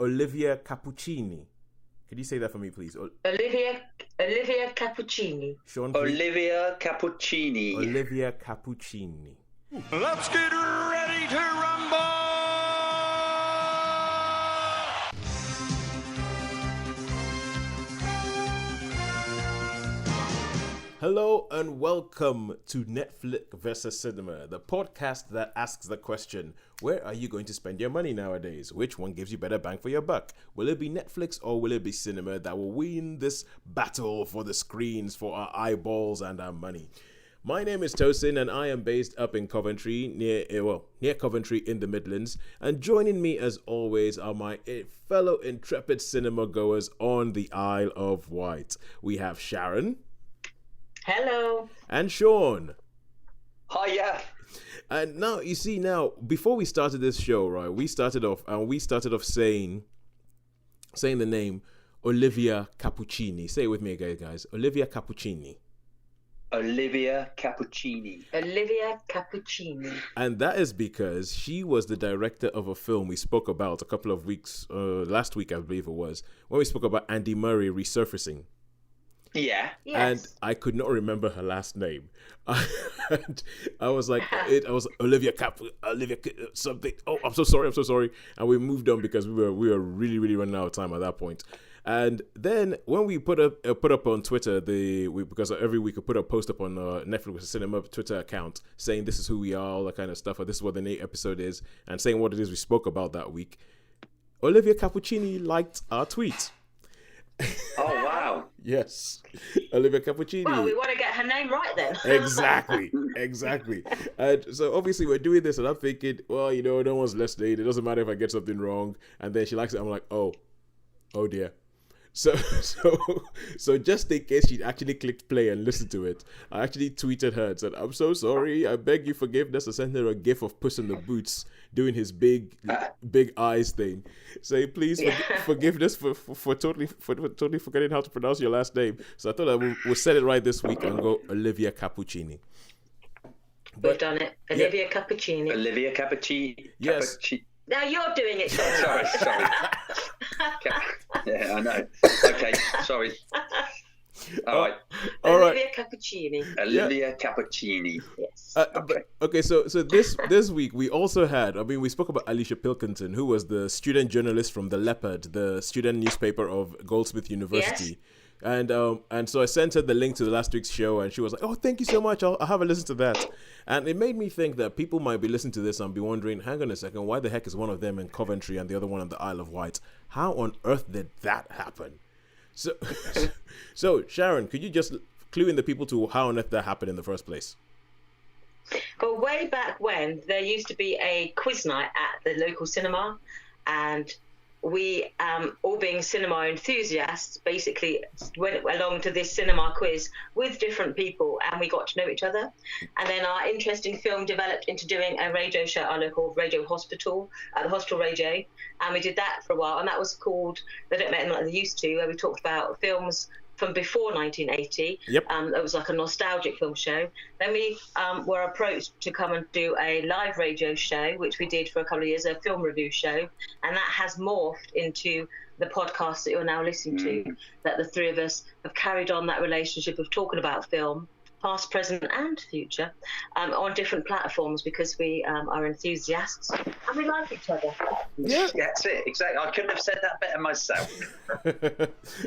Olivia Cappuccini. Could you say that for me, please? Olivia Cappuccini. Shaun, please. Olivia Cappuccini. Olivia Cappuccini. Let's get ready to rumble! Hello and welcome to Netflix versus Cinema, the podcast that asks the question, where are you going to spend your money nowadays? Which one gives you better bang for your buck? Will it be Netflix or will it be cinema that will win this battle for the screens, for our eyeballs and our money? My name is Tosin and I am based up in Coventry, near Coventry in the Midlands. And joining me as always are my fellow intrepid cinema goers on the Isle of Wight. We have Sharon. Hello. And Shaun. Hiya. And now, you see, before we started this show, right, we started off saying the name Olivia Cappuccini. Say it with me again, guys. Olivia Cappuccini. Olivia Cappuccini. Olivia Cappuccini. And that is because she was the director of a film we spoke about a couple of weeks, last week, I believe it was, when we spoke about Andy Murray resurfacing. Yeah. Yes. And I could not remember her last name. And I was like, Olivia something. Oh, I'm so sorry. And we moved on because we were really, really running out of time at that point. And then when we put up on Twitter, because every week we put a post up on Netflix Cinema Twitter account saying this is who we are, all that kind of stuff, or this is what the new episode is, and saying what it is we spoke about that week. Olivia Cappuccini liked our tweet. Oh, wow. Yes, Olivia Cappuccini. Well, we want to get her name right then. Exactly. And so obviously we're doing this and I'm thinking, well, no one's listening. It doesn't matter if I get something wrong. And then she likes it. I'm like, oh dear. So just in case she actually clicked play and listened to it, I actually tweeted her and said, I'm so sorry. I beg you forgiveness. I sent her a gif of Puss in the Boots doing his big eyes thing. Say, please forgiveness for totally forgetting how to pronounce your last name. So I thought I would set it right this week and go Olivia Cappuccini. We've done it. Olivia Cappuccini. Olivia Cappuccini. Yes. Now you're doing it. Sorry. Yeah, I know. Okay, sorry. All right. Olivia Cappuccini. Olivia Cappuccini. Yes. Okay, so this week we also had, we spoke about Alicia Pilkington, who was the student journalist from The Leopard, the student newspaper of Goldsmith University. Yes. And so I sent her the link to the last week's show, and she was like, "Oh, thank you so much. I'll have a listen to that." And it made me think that people might be listening to this and be wondering, hang on a second, why the heck is one of them in Coventry and the other one on the Isle of Wight? How on earth did that happen? So Sharon, could you just clue in the people to how on earth that happened in the first place? Well, way back when, there used to be a quiz night at the local cinema, and we, all being cinema enthusiasts, basically went along to this cinema quiz with different people, and we got to know each other. And then our interest in film developed into doing a radio show at our local radio hospital, at the Hospital Radio, and we did that for a while. And that was called They Don't Make Them Like They Used To, where we talked about films from before 1980. Yep. It was like a nostalgic film show. Then we were approached to come and do a live radio show, which we did for a couple of years, a film review show. And that has morphed into the podcast that you're now listening to, that the three of us have carried on that relationship of talking about film, past, present and future, on different platforms because we are enthusiasts and we like each other. Yeah, that's it. Exactly. I couldn't have said that better myself.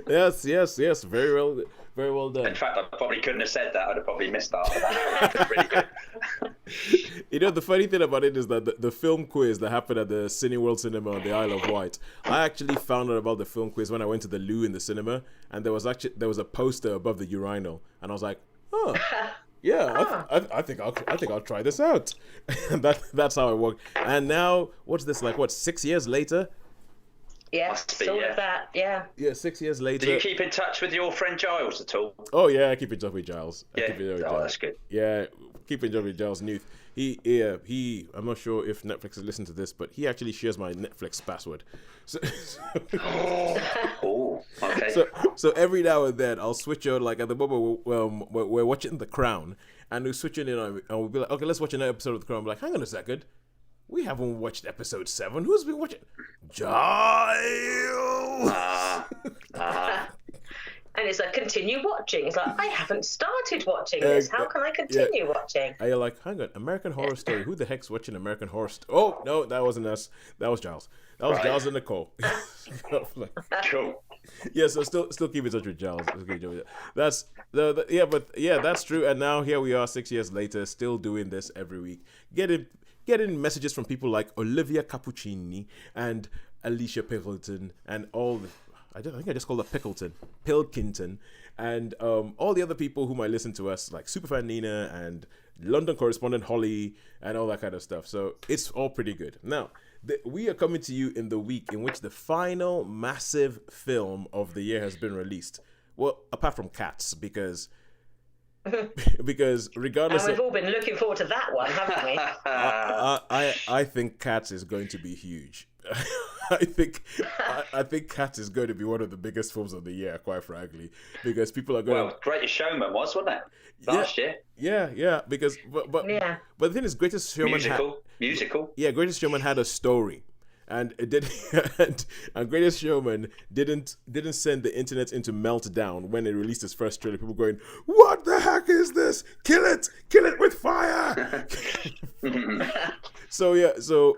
Yes. Very well done. In fact, I probably couldn't have said that. I'd have probably missed out on that. That's really good. The funny thing about it is that the film quiz that happened at the Cineworld Cinema on the Isle of Wight, I actually found out about the film quiz when I went to the loo in the cinema, and there was a poster above the urinal, and I was like, oh, yeah, I think I'll try this out. And that's how it worked. And now, what's this, like, 6 years later? Yeah, sort of that, yeah. Yeah, 6 years later. Do you keep in touch with your friend Giles at all? Oh, yeah, I keep in touch with Giles. That's good. Yeah, keep in touch with Giles Newth. He, I'm not sure if Netflix has listened to this, but he actually shares my Netflix password. Okay. So every now and then I'll switch on, like at the moment we're watching The Crown, and we're switching in and we'll be like, okay, let's watch another episode of The Crown. I'm like, hang on a second. We haven't watched episode 7. Who's been watching? Giles. And it's like, continue watching. It's like, I haven't started watching this. How can I continue watching? And you're like, hang on, American Horror Story. Who the heck's watching American Horror Story? Oh, no, that wasn't us. That was Giles. That was Giles and Nicole. Cool. Yeah, so still keep in touch with Giles. That's that's true. And now here we are 6 years later, still doing this every week. Getting messages from people like Olivia Cappuccini and Alicia Pickleton and all the... I think I just called her Pilkington, and all the other people who might listen to us, like Superfan Nina and London correspondent Holly and all that kind of stuff. So it's all pretty good. Now, we are coming to you in the week in which the final massive film of the year has been released. Well, apart from Cats, because regardless, and we've all been looking forward to that one, haven't we? I think Cats is going to be huge. I think Cats is going to be one of the biggest films of the year, quite frankly, because people are going. Well, Greatest Showman was, wasn't it? Last year. Yeah. Because but the thing is, Greatest Showman musical. Yeah, Greatest Showman had a story, and it did, and Greatest Showman didn't send the internet into meltdown when it released its first trailer. People going, "What the heck is this? Kill it with fire!" So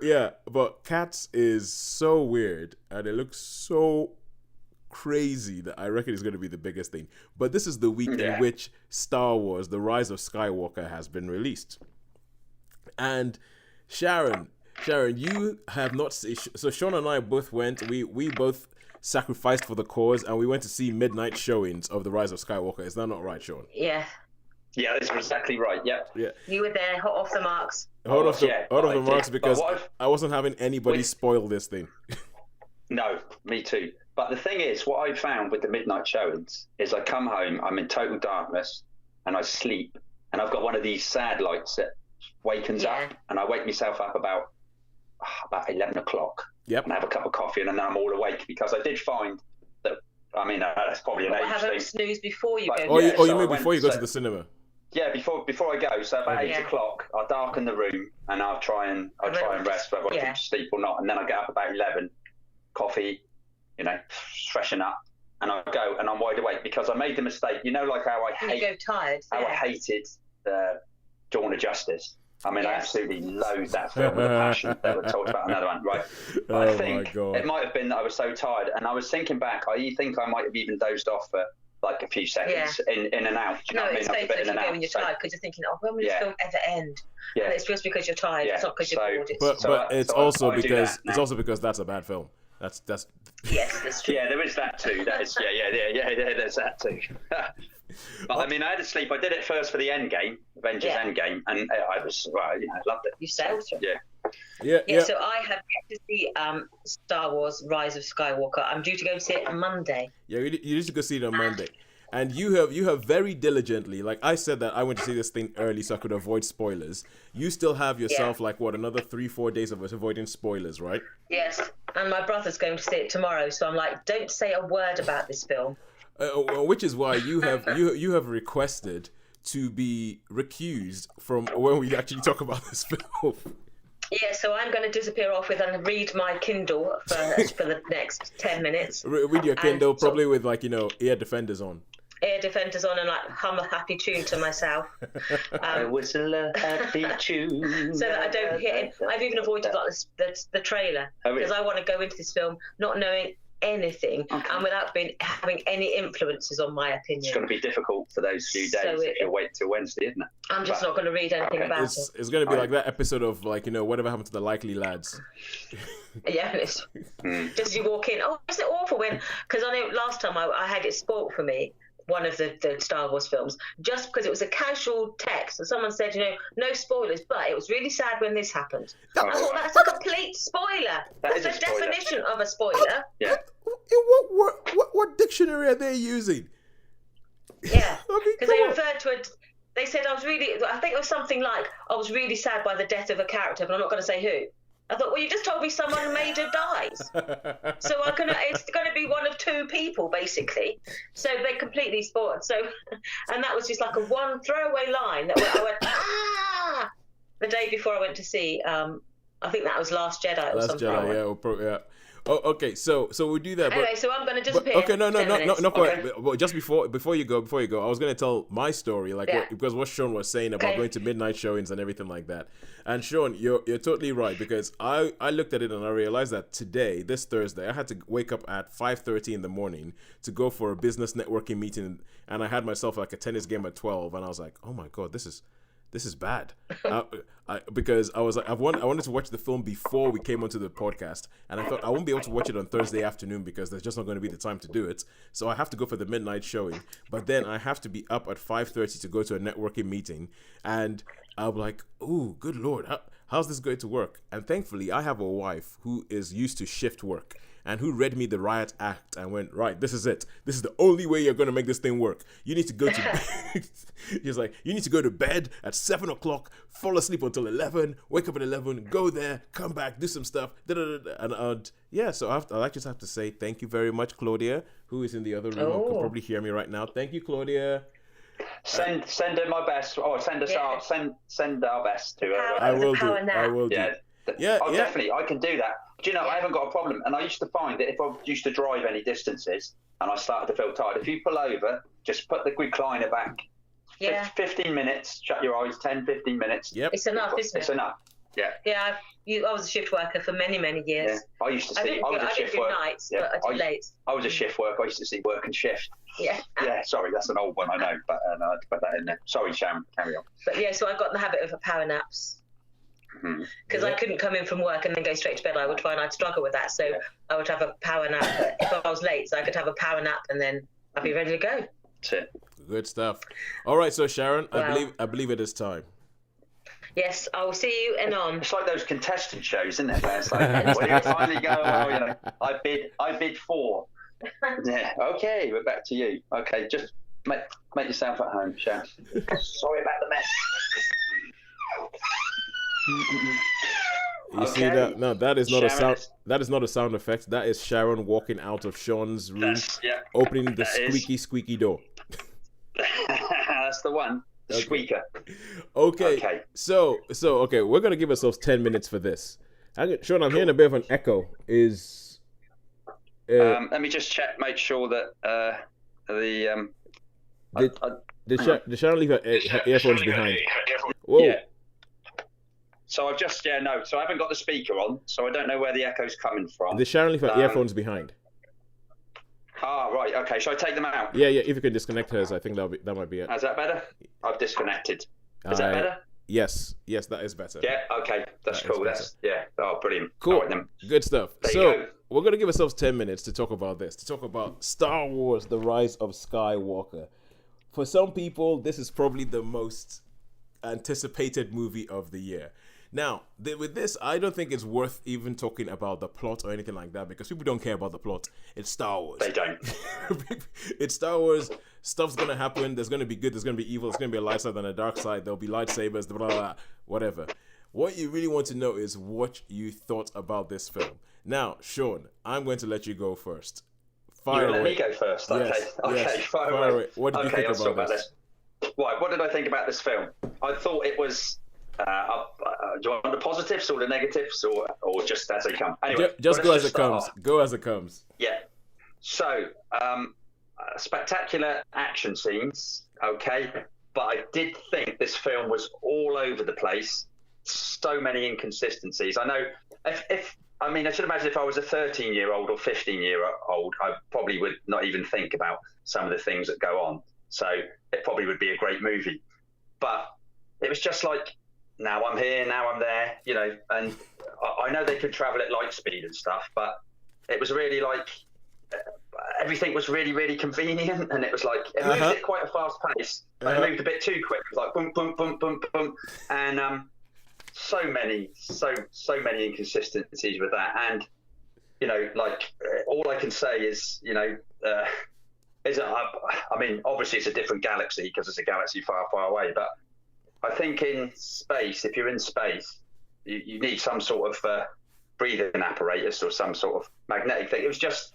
yeah, but Cats is so weird and it looks so crazy that I reckon it's going to be the biggest thing. But this is the week in which Star Wars: The Rise of Skywalker has been released, and Sharon, you have not seen. So Shaun and I both went. We both sacrificed for the cause, and we went to see midnight showings of The Rise of Skywalker. Is that not right, Shaun? Yeah. Yeah, that's exactly right. Yep. Yeah. You were there, hot off the marks. Hot off the marks because I wasn't having anybody spoil this thing. No, me too. But the thing is, what I found with the midnight showings is I come home, I'm in total darkness, and I sleep, and I've got one of these sad lights that wakens up, and I wake myself up about 11 o'clock. Yep. And have a cup of coffee, and then I'm all awake, because I did find that, I mean, that's probably an age have thing. a snooze before you go. You mean before you go to the cinema? Yeah, before I go. So about 8 o'clock, I'll darken the room and I'll try and rest, whether I can sleep or not. And then I get up about 11, coffee, freshen up, and I go and I'm wide awake because I made the mistake. Like how I hated Dawn of Justice. I mean, I absolutely loathe that film with a passion. That we talked about another one, right? But I think it might have been that I was so tired, and I was thinking back. I think I might have even dozed off for like a few seconds in and out. Do you know what I mean? It's safer if you go when you're tired because you're thinking, when will this film ever end? Yeah. And it's just because you're tired. It's not because you're bored. But it's also because that's a bad film. That's yes, that's true. Yeah, there is that too. That is there's that too. But I mean, I had to sleep. I did it first for the Avengers Endgame, and I was loved it. You sailed through. Yeah. So I have yet to see Star Wars: Rise of Skywalker. I'm due to go see it on Monday. Yeah, you need to go see it on Monday. And you have very diligently, like I said that I went to see this thing early so I could avoid spoilers. You still have yourself another 3-4 days of avoiding spoilers, right? Yes, and my brother's going to see it tomorrow, so I'm like, don't say a word about this film. Which is why you have requested to be recused from when we actually talk about this film. Yeah, so I'm going to disappear off with and read my Kindle for the next 10 minutes. Read your Kindle, probably with ear defenders on. Ear defenders on and hum a happy tune to myself. I whistle a happy tune. So that I don't hit it. I've even avoided the trailer because I want to go into this film not knowing anything and without having any influences on my opinion. It's going to be difficult for those few days if you wait till Wednesday, isn't it? I'm just not going to read anything about it. It's going to be like that episode of whatever happened to the Likely Lads. Yeah, just as you walk in, isn't it awful because I know last time I had it spoilt for me, one of the Star Wars films, just because it was a casual text and someone said, no spoilers, but it was really sad when this happened. I thought that's a complete spoiler. That's the definition of a spoiler. Yeah. What dictionary are they using? Yeah, because they referred to it. They said I think it was something like, I was really sad by the death of a character, but I'm not going to say who. I thought, well, you just told me someone major dies. So it's going to be one of two people, basically. So they completely spoiled. So, and that was just like a one throwaway line that I went, the day before I went to see, I think that was Last Jedi or something. Last Jedi, yeah. Oh, okay. So we do that. Anyway, so I'm going to disappear. Okay, no, not quite. Okay. But just before you go, I was going to tell my story, like because what Shaun was saying about going to midnight showings and everything like that. And Shaun, you're totally right, because I looked at it and I realized that today, this Thursday, I had to wake up at 5:30 in the morning to go for a business networking meeting, and I had myself like a tennis game at 12, and I was like, oh my god, this is bad. Because I was like, I wanted to watch the film before we came onto the podcast, and I thought I won't be able to watch it on Thursday afternoon because there's just not going to be the time to do it. So I have to go for the midnight showing, but then I have to be up at 5:30 to go to a networking meeting, and I'm like, oh, good Lord, how's this going to work? And thankfully, I have a wife who is used to shift work, and who read me the Riot Act and went, right, this is it. This is the only way you're going to make this thing work. You need to go to bed. He's like, you need to go to bed at 7 o'clock, fall asleep until 11, wake up at 11, go there, come back, do some stuff. And so I just have to say thank you very much, Claudia, who is in the other room and could probably hear me right now. Thank you, Claudia. Send her my best. Oh, send our best to her. I will do. Yeah. Definitely, I can do that. Do you know, I haven't got a problem. And I used to find that if I used to drive any distances and I started to feel tired, if you pull over, just put the recliner back. 15 minutes, shut your eyes, 10, 15 minutes. Yep. It's enough, isn't it? It's enough. Yeah. Yeah, I was a shift worker for many, many years. Yeah. I used to see. I didn't do nights, but I did late. I was a shift worker. I used to see work and shift. Yeah. Yeah. Sorry, that's an old one. I know, but I had to put that in there. Sorry, Sharon. Carry on. But yeah, so I got in the habit of power naps. Because I couldn't come in from work and then go straight to bed. I would find I'd struggle with that, so I would have a power nap. But if I was late, so I could have a power nap and then I'd be ready to go. That's it. Good stuff. All right, so Sharon, Wow. I believe it is time. Yes, I will see you anon. It's like those contestant shows, isn't it? Where it's like, when you finally go, I bid 4. Yeah. Okay, we're back to you. Okay, just make yourself at home, Sharon. Sorry about the mess. You see that? No, that is not a sound. That is not a sound effect. That is Sharon walking out of Shaun's room, opening the squeaky door. That's the one. The squeaker. Okay. So we're gonna give ourselves 10 minutes for this. Shaun, I'm hearing a bit of an echo. Let me just check, make sure that Did Sharon leave her earphones behind? Whoa. Yeah. So I've just so I haven't got the speaker on, so I don't know where the echo's coming from. Did Sharon leave her earphones behind? Ah, right. Okay. Shall I take them out? Yeah. If you can disconnect hers, I think that might be it. Is that better? I've disconnected. Is that better? Yes, that is better. Yeah. Okay. That's cool. Oh, brilliant. Cool. All right, then. Good stuff. So we're gonna give ourselves 10 minutes to talk about this. To talk about Star Wars: The Rise of Skywalker. For some people, this is probably the most anticipated movie of the year. Now, with this, I don't think it's worth even talking about the plot or anything like that, because people don't care about the plot. It's Star Wars. They don't. It's Star Wars. Stuff's going to happen. There's going to be good. There's going to be evil. There's going to be a light side and a dark side. There'll be lightsabers, blah, blah, blah, whatever. What you really want to know is what you thought about this film. Now, Shaun, I'm going to let you go first. Fire away. Let me go first. Okay. Fire away. What did you think about this? Right. What did I think about this film? I thought it was... do you want the positives or the negatives, or just as they come? Anyway, just go as it comes. Go as it comes. Yeah. So, spectacular action scenes, okay, but I did think this film was all over the place. So many inconsistencies. I know I should imagine if I was a 13-year-old or 15-year-old, I probably would not even think about some of the things that go on. So it probably would be a great movie. But it was just like, now I'm here, now I'm there, and I know they could travel at light speed and stuff, but it was really like everything was really, really convenient, and it was like it moved at quite a fast pace. But it moved a bit too quick. It was like boom, boom, boom, boom, boom, and so many inconsistencies with that. And all I can say is obviously it's a different galaxy because it's a galaxy far, far away, but I think in space, if you're in space, you need some sort of breathing apparatus or some sort of magnetic thing. It was just,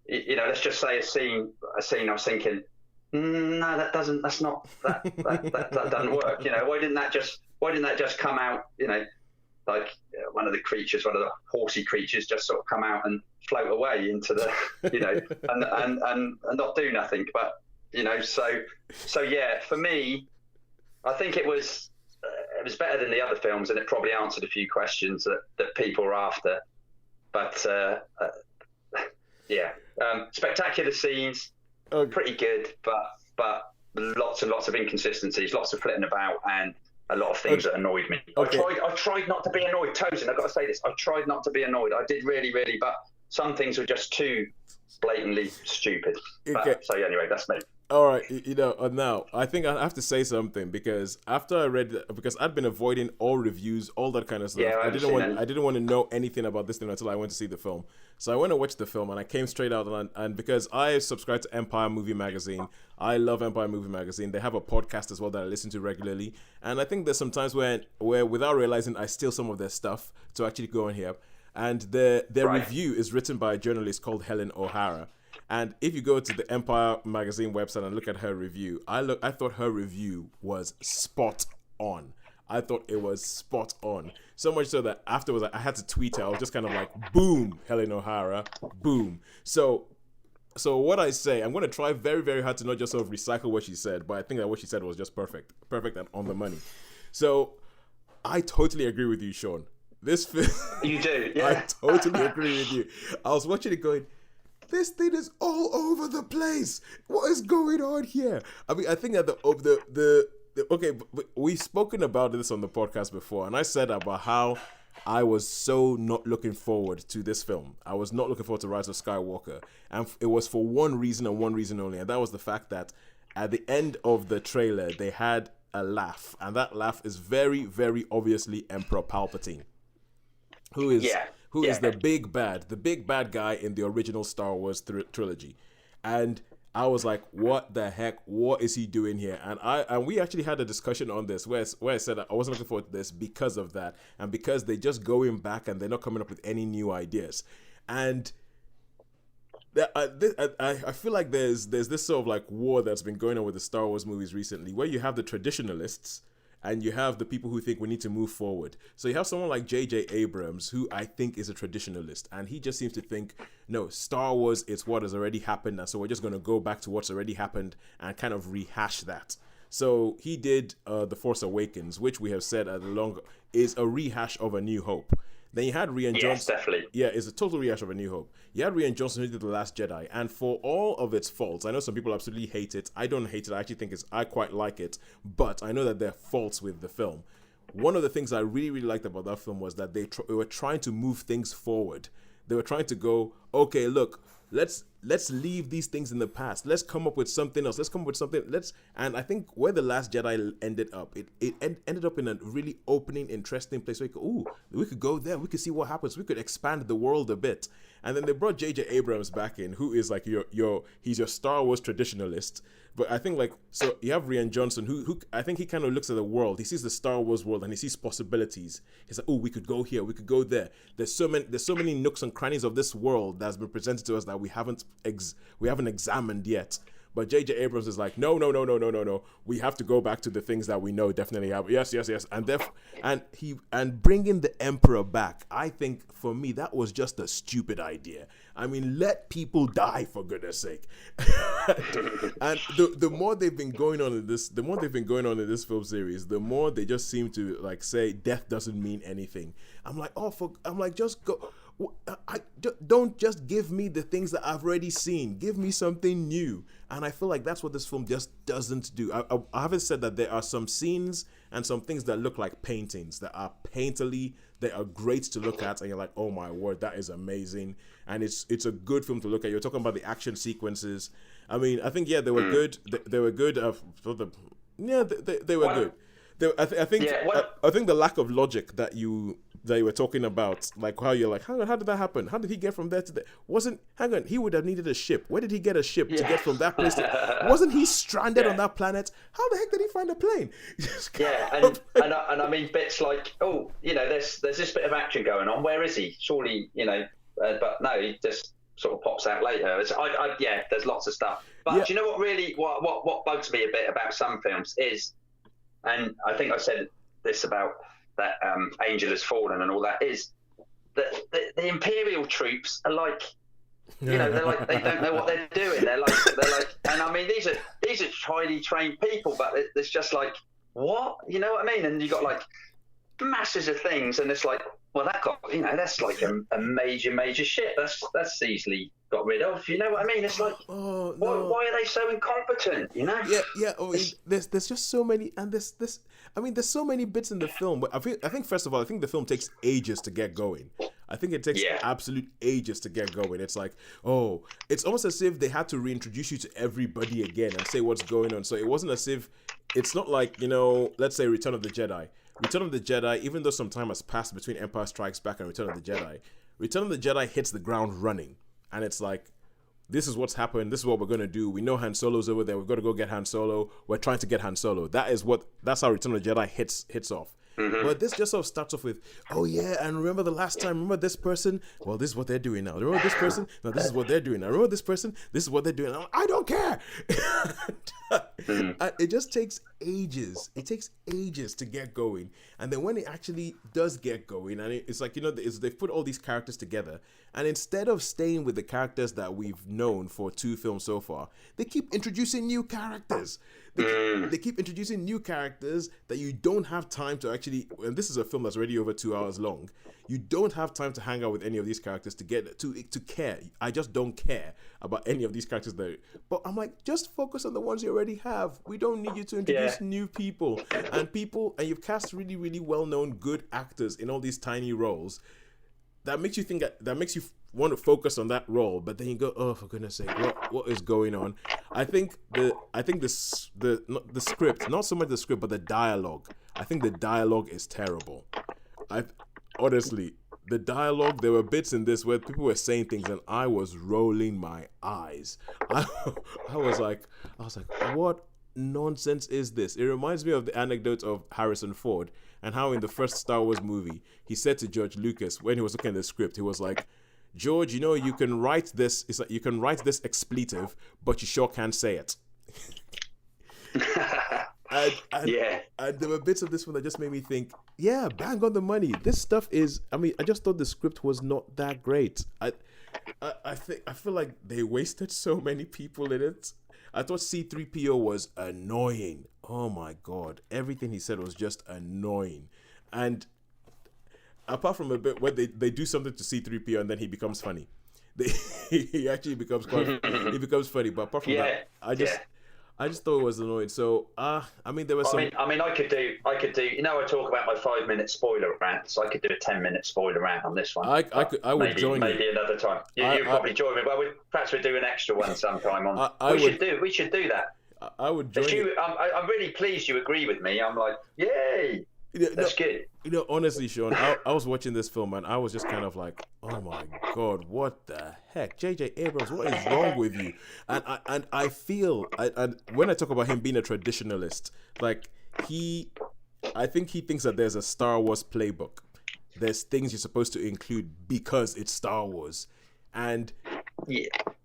let's just say a scene. I was thinking, no, that doesn't work. Why didn't that just come out? like one of the creatures, one of the horsey creatures, just sort of come out and float away into the, and not do nothing. But so yeah, for me, I think it was better than the other films, and it probably answered a few questions that people were after. But spectacular scenes, pretty good, but lots and lots of inconsistencies, lots of flitting about, and a lot of things that annoyed me. Okay. I tried not to be annoyed. Tosin, I've got to say this. I tried not to be annoyed. I did really, really, but some things were just too blatantly stupid. Okay. So anyway, that's me. All right, now I think I have to say something, because after I read, because I'd been avoiding all reviews, all that kind of stuff. Yeah, I didn't want to know anything about this thing until I went to see the film. So I went to watch the film, and I came straight out, and because I subscribe to Empire Movie Magazine, I love Empire Movie Magazine. They have a podcast as well that I listen to regularly, and I think there's some times where without realizing I steal some of their stuff to actually go on here, and their review is written by a journalist called Helen O'Hara. And if you go to the Empire Magazine website and look at her review, I thought her review was spot on. I thought it was spot on. So much so that afterwards I had to tweet her. I was just kind of like, boom, Helen O'Hara, boom. So what I say, I'm going to try very, very hard to not just sort of recycle what she said, but I think that what she said was just perfect and on the money. So I totally agree with you, Shaun. This film, you do, yeah. I totally agree with you. I was watching it going, this thing is all over the place. What is going on here? I mean, I think that we've spoken about this on the podcast before, and I said about how I was so not looking forward to this film. I was not looking forward to Rise of Skywalker, and it was for one reason and one reason only, and that was the fact that at the end of the trailer they had a laugh, and that laugh is very, very obviously Emperor Palpatine, who is the big bad guy in the original Star Wars trilogy. And I was like, what the heck? What is he doing here? And we actually had a discussion on this where I said I wasn't looking forward to this because of that, and because they're just going back and they're not coming up with any new ideas. And I feel like there's this sort of like war that's been going on with the Star Wars movies recently, where you have the traditionalists and you have the people who think we need to move forward. So you have someone like J.J. Abrams, who I think is a traditionalist, and he just seems to think, no, Star Wars is what has already happened, and so we're just going to go back to what's already happened and kind of rehash that. So he did The Force Awakens, which we have said is a rehash of A New Hope. Then you had Rian Johnson. Yes, definitely. Yeah, it's a total rehash of A New Hope. You had Rian Johnson who did The Last Jedi, and for all of its faults, I know some people absolutely hate it. I don't hate it. I actually think I quite like it, but I know that there are faults with the film. One of the things I really, really liked about that film was that they were trying to move things forward. They were trying to go, okay, look, let's leave these things in the past. Let's come up with something else. And I think where The Last Jedi ended up, it ended up in a really opening, interesting place where we could go there. We could see what happens. We could expand the world a bit. And then they brought J.J. Abrams back in, who is like he's your Star Wars traditionalist. But I think so you have Rian Johnson, who I think he kind of looks at the world. He sees the Star Wars world and he sees possibilities. He's like, we could go here, we could go there. There's so many nooks and crannies of this world that's been presented to us that we haven't examined yet. But J.J. Abrams is like, no. We have to go back to the things that we know definitely have. Yes. And bringing the Emperor back, I think for me that was just a stupid idea. I mean, let people die, for goodness sake. And the more they've been going on in this film series, the more they just seem to like say death doesn't mean anything. I'm like, just go. Don't just give me the things that I've already seen. Give me something new. And I feel like that's what this film just doesn't do. I haven't said that there are some scenes and some things that look like paintings that are painterly, they are great to look at, and you're like, oh my word, that is amazing. And it's a good film to look at. You're talking about the action sequences. I mean, I think, they were good. They were good. They were good. I think the lack of logic that you were talking about, like how you're like, hang on, how did that happen? How did he get from there to there? He would have needed a ship. Where did he get a ship to get from that place wasn't he stranded on that planet? How the heck did he find a plane? And I mean bits like, there's this bit of action going on. Where is he? Surely, but no, he just sort of pops out later. There's lots of stuff. But do you know what really, what bugs me a bit about some films is, and I think I said this about that Angel has fallen and all that, is that the Imperial troops are like, you know, they're like, they don't know what they're doing. They're like, and I mean, these are highly trained people, but it's just like, what? You know what I mean? And you got like masses of things, and it's like, well, that's like a major ship. That's easily got rid of. You know what I mean? It's like, oh, no. why are they so incompetent? You know? Yeah. I mean, there's just so many, and there's so many bits in the film. But I think first of all, I think the film takes ages to get going. I think it takes absolute ages to get going. It's like, it's almost as if they had to reintroduce you to everybody again and say what's going on. So it wasn't as if, it's not like, you know, let's say Return of the Jedi. Return of the Jedi, even though some time has passed between Empire Strikes Back and Return of the Jedi hits the ground running. And it's like, this is what's happened. This is what we're going to do. We know Han Solo's over there. We've got to go get Han Solo. We're trying to get Han Solo. That's how Return of the Jedi hits off. Mm-hmm. But this just sort of starts off with, oh yeah, and remember the last time, remember this person? Well, this is what they're doing now. Remember this person? No, this is what they're doing now. Remember this person? This is what they're doing now. I don't care. It just takes ages. It takes ages to get going. And then when it actually does get going, and it's like, you know, they've put all these characters together, and instead of staying with the characters that we've known for 2 films so far, they keep introducing new characters. They keep introducing new characters that you don't have time to actually, and this is a film that's already over 2 hours long, you don't have time to hang out with any of these characters to get to care. I just don't care about any of these characters there. But I'm like, just focus on the ones you already have. We don't need you to introduce new people. And you've cast really, really well-known good actors in all these tiny roles. That makes you think, that makes you want to focus on that role, but then you go, oh, for goodness sake, what is going on? I think the script, not so much the script, but the dialogue. I think the dialogue is terrible. Honestly, the dialogue, there were bits in this where people were saying things and I was rolling my eyes. I was like, what nonsense is this? It reminds me of the anecdote of Harrison Ford and how in the first Star Wars movie, he said to George Lucas when he was looking at the script, he was like, George, you know, you can write this. It's like, you can write this expletive, but you sure can't say it. And there were bits of this one that just made me think, yeah, bang on the money. This stuff is, I mean, I just thought the script was not that great. I feel like they wasted so many people in it. I thought C-3PO was annoying. Oh my God. Everything he said was just annoying. And apart from a bit where they do something to C-3PO and then he becomes funny. He actually becomes funny. But apart from that, I just thought it was annoying. So, I mean, there was some... I mean, I could do, you know, I talk about my 5-minute spoiler rant, so I could do a 10-minute spoiler rant on this one. I would join you. Maybe another time. You'd probably join me. Well, perhaps we'll do an extra one sometime on... We should do that. I would join you. I'm really pleased you agree with me. I'm like, yay! That's good. You know, honestly, Shaun, I was watching this film and I was just kind of like, oh my God, what the heck? J.J. Abrams, what is wrong with you? And I feel, when I talk about him being a traditionalist, like I think he thinks that there's a Star Wars playbook. There's things you're supposed to include because it's Star Wars. And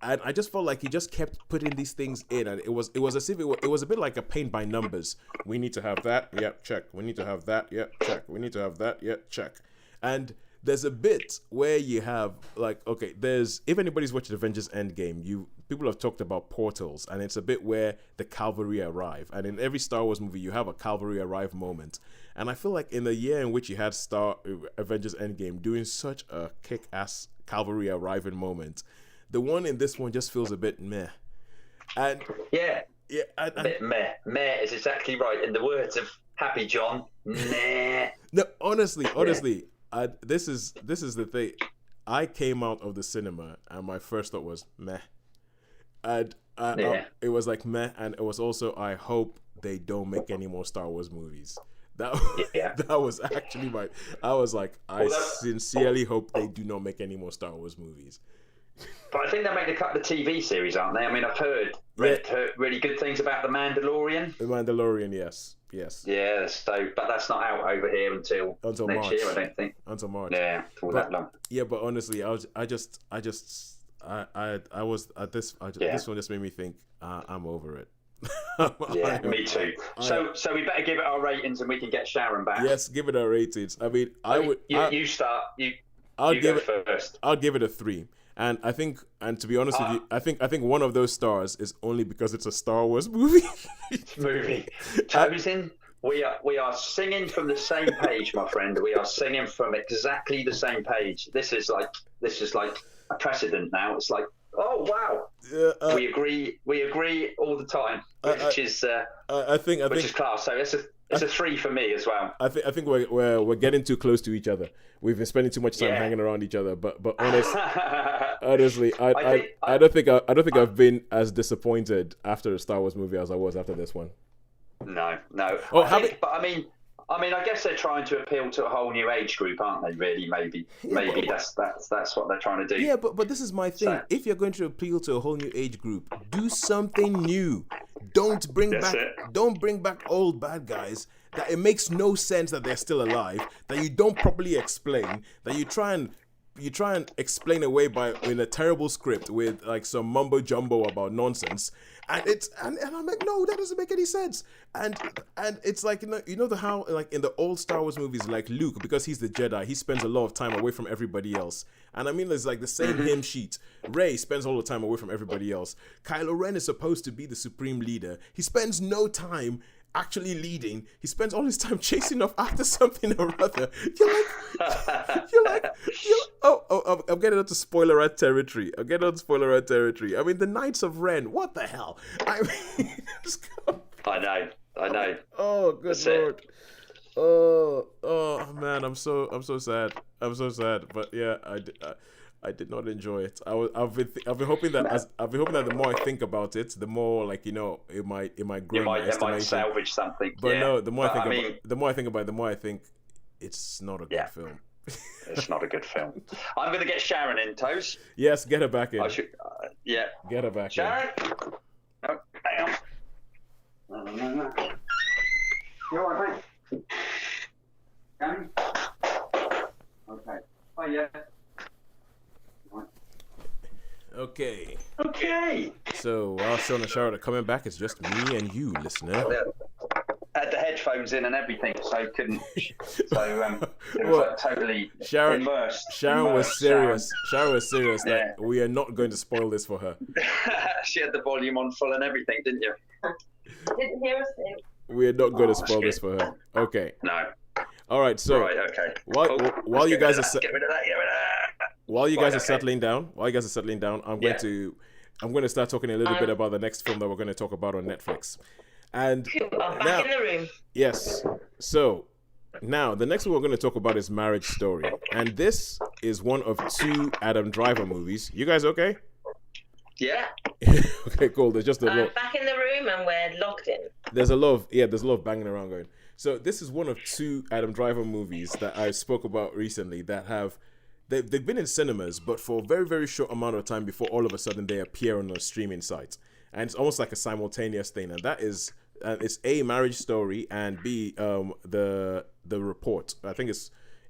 I just felt like he just kept putting these things in, and it was as if it was a bit like a paint by numbers. We need to have that, check. We need to have that, check. We need to have that, check. And there's a bit where you have like, okay, if anybody's watched Avengers Endgame, people have talked about portals, and it's a bit where the cavalry arrive. And in every Star Wars movie, you have a cavalry arrive moment. And I feel like in the year in which you had Avengers Endgame doing such a kick-ass cavalry arriving moment, the one in this one just feels a bit meh. And a bit meh. Meh is exactly right. In the words of Happy John, meh. No, honestly, this is the thing. I came out of the cinema and my first thought was meh. And it was like meh, and it was also, I hope they don't make any more Star Wars movies. That was actually I was like, I sincerely hope they do not make any more Star Wars movies. But I think they're making a couple of TV series, aren't they? I mean, I've heard really good things about The Mandalorian. The Mandalorian, yes. Yeah, but that's not out over here until next March. Year, I don't think. Until March. Yeah, that long. Yeah, but honestly, this one just made me think, I'm over it. Yeah, me too. So we better give it our ratings, and we can get Sharon back. Yes, give it our ratings. I mean, You start. I'll You give go it first. I'll give it a 3. And I think, and to be honest with you, I think one of those stars is only because it's a Star Wars movie. Tosin, we are singing from the same page, my friend. We are singing from exactly the same page. This is like a precedent now. It's like, oh wow, we agree all the time, which is class. So it's a 3 for me as well. I think we're getting too close to each other. We've been spending too much time hanging around each other. But honestly, I don't think I've been as disappointed after a Star Wars movie as I was after this one. No. Oh, I mean, I guess they're trying to appeal to a whole new age group, aren't they? Really, maybe that's what they're trying to do. Yeah, but this is my thing. So, if you're going to appeal to a whole new age group, do something new. Don't bring back old bad guys that it makes no sense that they're still alive, that you don't properly explain, that you try and explain away in a terrible script with like some mumbo jumbo about nonsense, and I'm like, no, that doesn't make any sense. And it's like, you know how like in the old Star Wars movies, like Luke, because he's the Jedi, he spends a lot of time away from everybody else. And I mean, it's like the same hymn sheet. Rey spends all the time away from everybody else. Kylo Ren is supposed to be the supreme leader. He spends no time actually leading. He spends all his time chasing off after something or other. You're like, I'm getting onto spoiler territory. I mean, the Knights of Ren. What the hell? I mean, I know. Oh, good That's Lord. it. Oh man, I'm so sad. But yeah, I did not enjoy it. I've been hoping that the more I think about it, the more like it might grow my estimation. It might salvage something. But no, the more I think about it, the more I think it's not a good film. It's not a good film. I'm gonna get Sharon in, Toes. Yes, get her back in. I should. Yeah. Get her back Sharon. Oh, hang on. You all right, mate? Sharon? Okay. Oh yeah. Okay. Okay. So while Shaun and Sharon are coming back, it's just me and you, listener. I had the headphones in and everything, so couldn't. So it was like totally immersed. Sharon was serious. Sharon was serious. Yeah. That we are not going to spoil this for her. She had the volume on full and everything, didn't you? Didn't hear us think. We are not going to spoil this for her. Okay. No. All right. So okay. While you guys are get rid of that. While you guys are settling down, I'm going to start talking a little bit about the next film that we're going to talk about on Netflix. And back in the room. Yes. So now the next one we're going to talk about is Marriage Story, and this is one of 2 Adam Driver movies. You guys okay? Yeah. Okay, cool. There's just a lot. Back in the room and we're locked in. There's a lot of banging around going. So this is one of 2 Adam Driver movies that I spoke about recently that have. They've been in cinemas, but for a very, very short amount of time before all of a sudden they appear on a streaming site. And it's almost like a simultaneous thing. And that is, it's A, Marriage Story, and B, the Report. I think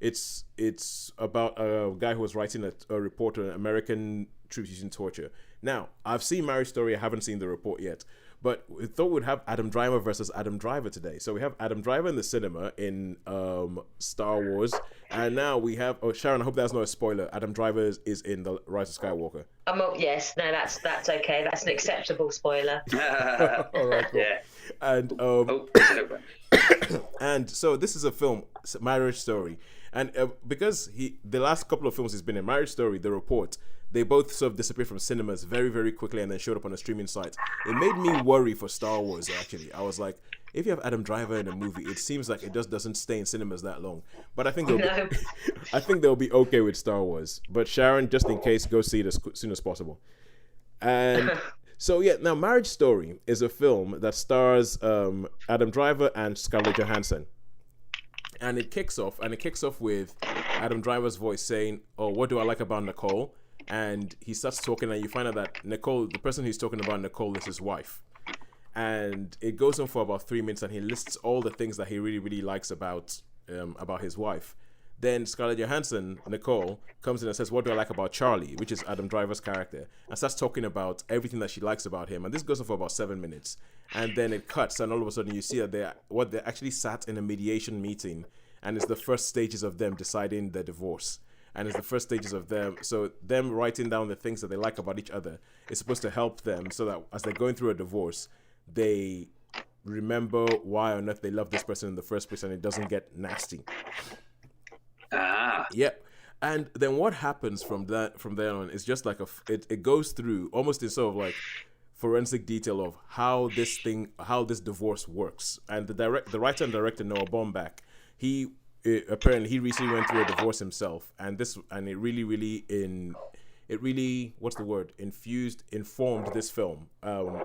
it's about a guy who was writing a report on American troops using torture. Now, I've seen Marriage Story. I haven't seen The Report yet. But we thought we'd have Adam Driver versus Adam Driver today. So we have Adam Driver in the cinema in Star Wars. And now we have... Oh, Sharon, I hope that's not a spoiler. Adam Driver is in The Rise of Skywalker. Yes. No, that's okay. That's an acceptable spoiler. All right, cool. Yeah. And, and so this is a film, Marriage Story. And because the last couple of films he's been in, Marriage Story, The Report... They both sort of disappeared from cinemas very, very quickly and then showed up on a streaming site. It made me worry for Star Wars, actually. I was like, if you have Adam Driver in a movie, it seems like it just doesn't stay in cinemas that long. But I think they'll be okay with Star Wars. But Sharon, just in case, go see it as soon as possible. And so, yeah, now Marriage Story is a film that stars Adam Driver and Scarlett Johansson. And it kicks off with Adam Driver's voice saying, "Oh, what do I like about Nicole?" And he starts talking, and you find out that Nicole, the person he's talking about, Nicole, is his wife. And it goes on for about 3 minutes, and he lists all the things that he really, really likes about his wife. Then Scarlett Johansson, Nicole, comes in and says, "What do I like about Charlie?" which is Adam Driver's character, and starts talking about everything that she likes about him. And this goes on for about 7 minutes, and then it cuts, and all of a sudden you see that they actually sat in a mediation meeting, and it's the first stages of them deciding the divorce. And it's the first stages of them writing down the things that they like about each other. It's supposed to help them so that as they're going through a divorce, they remember why on earth they love this person in the first place, and it doesn't get nasty. Yep. And then what happens from there on is just like it goes through almost in sort of like forensic detail of how this divorce works. And the writer and director Noah Baumbach, apparently he recently went through a divorce himself, and it really informed this film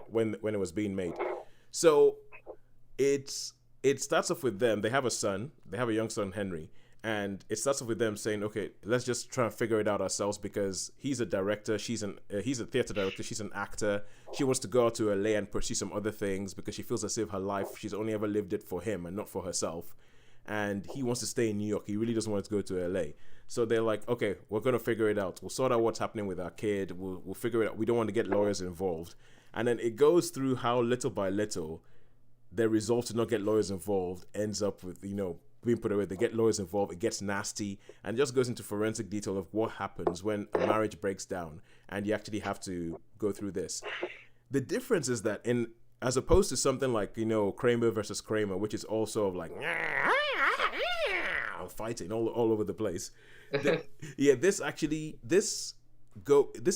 when it was being made. So it starts off with them. They have a young son, Henry. And it starts off with them saying, okay, let's just try and figure it out ourselves, because he's a director, he's a theater director, she's an actor. She wants to go out to LA and pursue some other things because she feels as if her life, she's only ever lived it for him and not for herself. And he wants to stay in New York. He really doesn't want to go to LA. So they're like, okay, we're going to figure it out. We'll sort out what's happening with our kid. We'll figure it out. We don't want to get lawyers involved. And then it goes through how little by little their resolve to not get lawyers involved ends up with, being put away. They get lawyers involved, it gets nasty, and just goes into forensic detail of what happens when a marriage breaks down and you actually have to go through this. The difference is that as opposed to something like, Kramer versus Kramer, which is also like fighting all over the place. This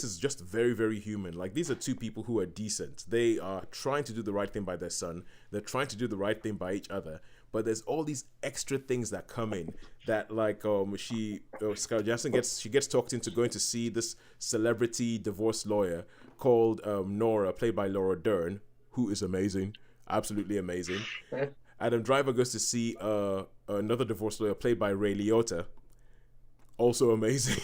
is just very, very human. Like, these are two people who are decent. They are trying to do the right thing by their son. They're trying to do the right thing by each other. But there's all these extra things that come in that, like, Scarlett Johansson gets talked into going to see this celebrity divorce lawyer called Nora, played by Laura Dern, who is amazing, absolutely amazing. Adam Driver goes to see another divorce lawyer played by Ray Liotta, also amazing.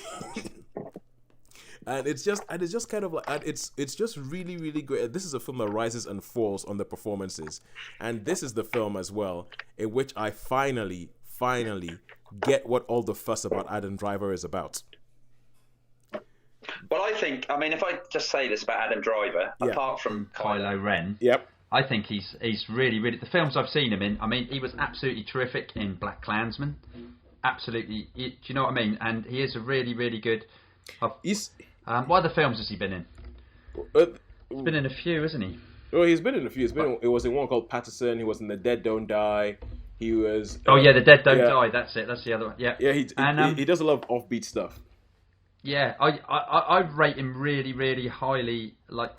And it's just kind of like, it's just really, really great. This is a film that rises and falls on the performances, and this is the film as well in which I finally get what all the fuss about Adam Driver is about. Well, I mean, if I just say this about Adam Driver, apart from Kylo Ren, yep, I think he's really, really, the films I've seen him in. I mean, he was absolutely terrific in Black Klansman. Absolutely, do you know what I mean? And he is a really, really good. What other films has he been in? He's been in a few, isn't he? Well, he's been in a few. It was in one called Patterson. He was in The Dead Don't Die. He was. The Dead Don't Die. That's it. That's the other one. Yeah. Yeah. He does a lot of offbeat stuff. Yeah, I rate him really, really highly. Like,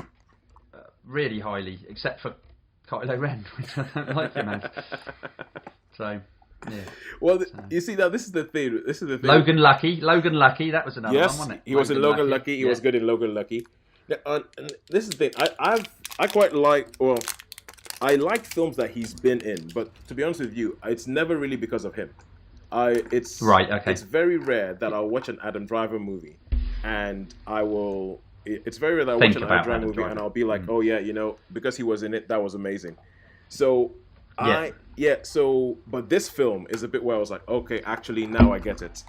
really highly, except for Kylo Ren, which I don't like him as. So. Yeah. Well, you see, now this is the thing. Logan Lucky. That was another one, wasn't it? He was in Logan Lucky. He was good in Logan Lucky. And this is the thing. I quite like. Well, I like films that he's been in, but to be honest with you, it's never really because of him. It's right. Okay. It's very rare that I'll watch an Adam Driver movie, and I will. It's very rare that I'll watch an Adam Driver movie, and I'll be like, oh yeah, because he was in it, that was amazing. So. But this film is a bit where I was like, okay, actually, now I get it.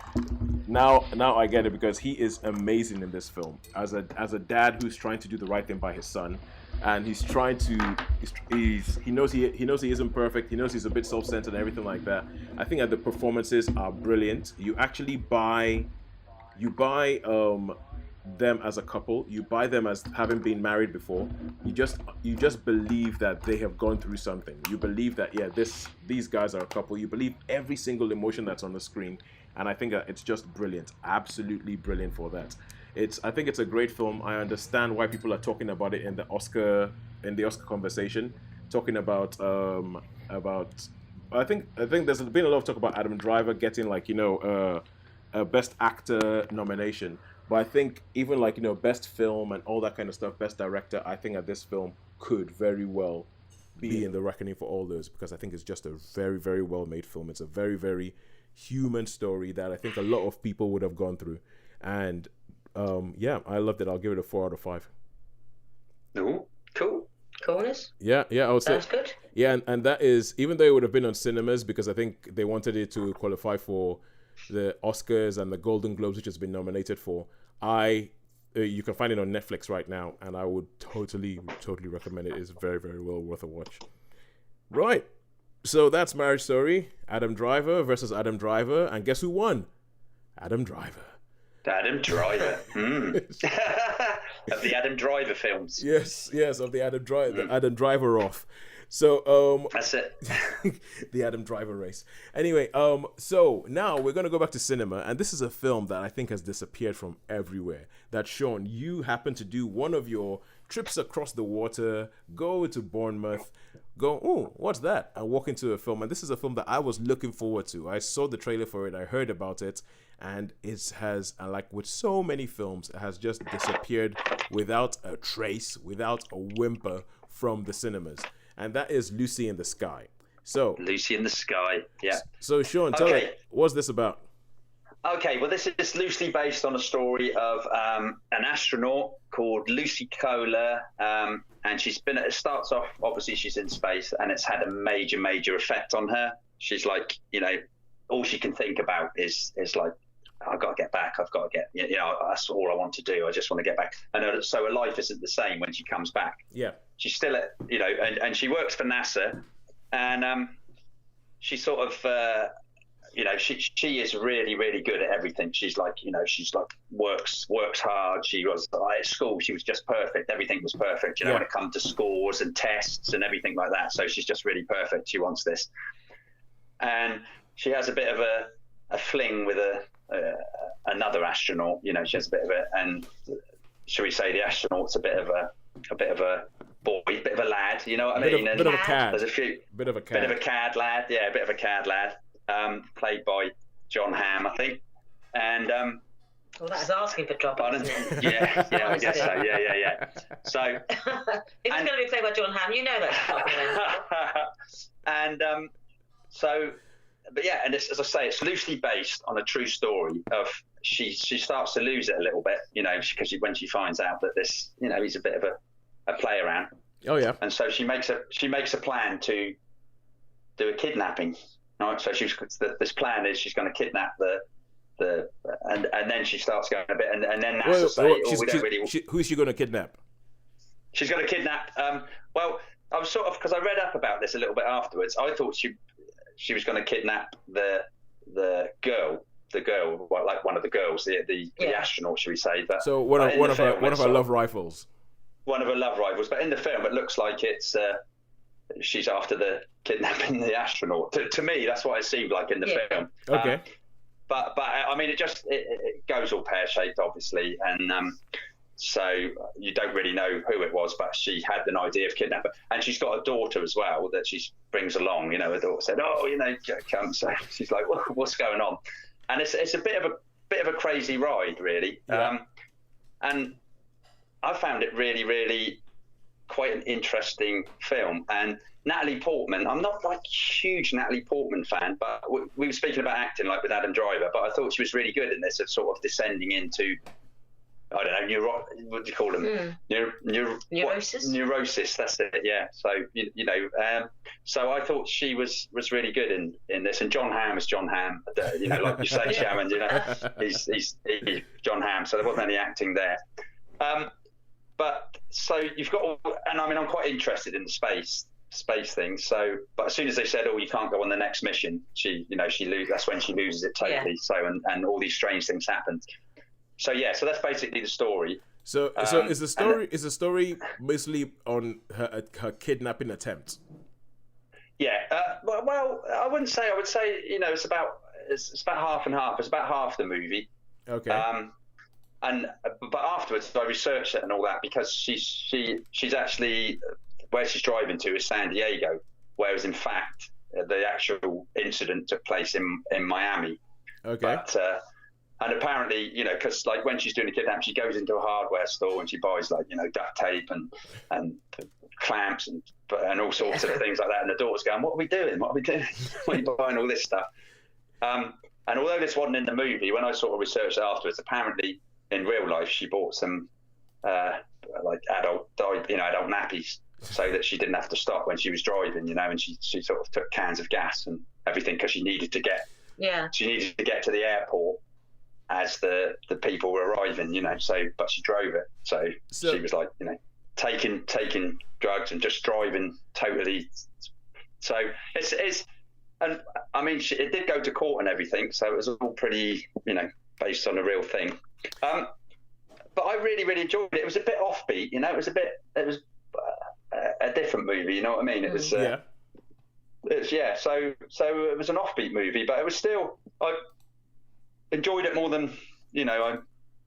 Now I get it, because he is amazing in this film as a dad who's trying to do the right thing by his son, and he's trying to. He knows he isn't perfect. He knows he's a bit self-centered and everything like that. I think that the performances are brilliant. You actually buy them as a couple. You buy them as having been married before. You just believe that they have gone through something. You believe that these guys are a couple. You believe every single emotion that's on the screen, and I think that it's just brilliant, absolutely brilliant for that. I think it's a great film. I understand why people are talking about it in the Oscar conversation, talking about I think there's been a lot of talk about Adam Driver getting a Best Actor nomination. But I think even best film and all that kind of stuff, best director, I think that this film could very well be in the reckoning for all those, because I think it's just a very, very well made film. It's a very, very human story that I think a lot of people would have gone through. And I loved it. I'll give it a 4 out of 5. No, cool. Coolness? Yeah, I would say. That's good. Yeah, and that is, even though it would have been on cinemas, because I think they wanted it to qualify for the Oscars and the Golden Globes, which it's been nominated for. You can find it on Netflix right now, and I would totally recommend it. It's very, very well worth a watch. Right. So that's Marriage Story. Adam Driver versus Adam Driver. And guess who won? Adam Driver. Adam Driver. Of the Adam Driver films. Yes, of the Adam Driver, the Adam Driver off. So that's it. The Adam Driver race. Anyway, so now we're gonna go back to cinema, and this is a film that I think has disappeared from everywhere. That Shaun, you happen to do one of your trips across the water, go to Bournemouth, oh, what's that? And walk into a film. And this is a film that I was looking forward to. I saw the trailer for it, I heard about it, and it has, like with so many films, it has just disappeared without a trace, without a whimper from the cinemas. And that is Lucy in the Sky. So Lucy in the Sky, yeah. So Shaun, tell me, what's this about? Okay, well, this is loosely based on a story of an astronaut called Lucy Kohler, and it starts off, obviously she's in space, and it's had a major effect on her. She's like, all she can think about is like, I've got to get back. I've got to get, that's all I want to do. I just want to get back. And so her life isn't the same when she comes back. Yeah. She's still at, and she works for NASA, and she sort of, she is really good at everything. She's like, works hard. She was at school. She was just perfect. Everything was perfect, when it comes to scores and tests and everything like that. So she's just really perfect. She wants this. And she has a bit of a fling with another astronaut. She has a bit of and shall we say the astronaut's a bit of a boy, bit of a lad, you know what I mean? Bit of a cad. There's a few bit of a cad lad, yeah, a bit of a cad lad, played by John Hamm, I think. And well, that's asking for trouble, isn't it? Yeah, I guess so. Yeah. So if it's going to be played by John Hamm, you know that's trouble. And but yeah, and it's, as I say, it's loosely based on a true story of she starts to lose it a little bit, because when she finds out that this, he's a bit of a play around. Oh yeah. And so she makes a plan to do a kidnapping. Right. So this plan is she's going to kidnap and then she starts going a bit, and then NASA who's she going to kidnap? She's going to kidnap. Well, I was sort of, because I read up about this a little bit afterwards. I thought she was going to kidnap the girl, like one of the girls, the astronaut, should we say? But so one of her love rifles. One of her love rivals, but in the film it looks like it's she's after the kidnapping the astronaut. To me, that's what it seemed like in the film. Okay. But I mean, it goes all pear-shaped, obviously, and so you don't really know who it was, but she had an idea of kidnapping, and she's got a daughter as well that she brings along. Her daughter said, come. So she's like, what's going on? And it's a bit of a crazy ride, really. Yeah. And I found it really, really quite an interesting film. And Natalie Portman, I'm not like huge Natalie Portman fan, but we were speaking about acting like with Adam Driver, but I thought she was really good in this, of sort of descending into, I don't know, what do you call them? Neurosis. Neurosis. That's it. Yeah. So so I thought she was really good in this, and John Hamm is John Hamm. Like you say, Sharon. He's John Hamm. So there wasn't any acting there. But so you've got, and I mean, I'm quite interested in the space thing. So, but as soon as they said, "Oh, you can't go on the next mission," that's when she loses it totally. Yeah. So, and all these strange things happen. So so that's basically the story. So is the story mostly on her kidnapping attempt? Yeah. Well, I wouldn't say. I would say it's about half and half. It's about half the movie. Okay. But afterwards I researched it and all that, because she's actually, where she's driving to is San Diego, whereas in fact the actual incident took place in Miami. Okay. But and apparently, because like when she's doing the kidnapping, she goes into a hardware store and she buys like duct tape and clamps and all sorts of things like that. And the daughter's going, "What are we doing? What are you buying all this stuff?" And although this wasn't in the movie, when I sort of researched it afterwards, apparently in real life she bought some like adult nappies so that she didn't have to stop when she was driving, and she sort of took cans of gas and everything because she needed to get Yeah. She needed to get to the airport as the people were arriving, but she drove it. So she was like, taking drugs and just driving totally. So it's and I mean, it did go to court and everything, so it was all pretty, based on a real thing. But I really, really enjoyed it. It was a bit offbeat, it was a different movie, you know what I mean? It was, so it was an offbeat movie, but it was still, I enjoyed it more than, I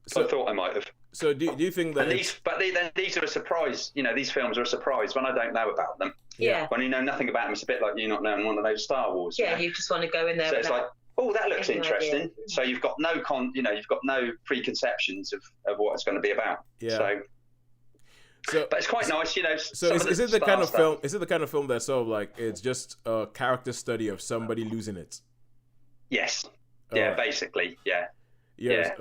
thought I might have. So do you think that? And these are a surprise. These films are a surprise when I don't know about them. Yeah. When you know nothing about them, it's a bit like you not knowing one of those Star Wars. Yeah, you just want to go in there. So it's like, oh, that looks interesting. Idea. So you've got no you've got no preconceptions of what it's going to be about. Yeah. So, but it's quite nice, So is it the kind of film? Is it the kind of film that sort of like it's just a character study of somebody losing it? Yes. Yeah. Basically. Yeah. Yeah.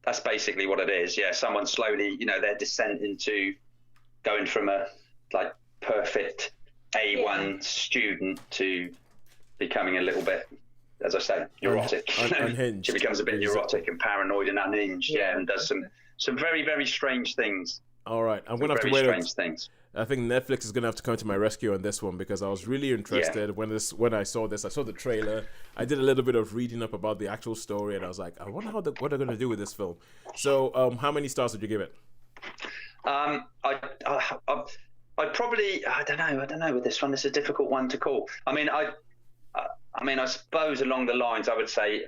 That's basically what it is. Yeah. Someone slowly, their descent into going from a perfect A1 student to becoming a little bit, as I say, neurotic. Unhinged. She becomes a bit neurotic and paranoid and unhinged. And does some very, very strange things. All right, I'm gonna have to wait. Strange things. I think Netflix is gonna have to come to my rescue on this one because I was really interested when I saw this. I saw the trailer. I did a little bit of reading up about the actual story, and I was like, I wonder what they're gonna do with this film. So, how many stars would you give it? I probably I don't know with this one. It's a difficult one to call. I mean, I suppose along the lines, I would say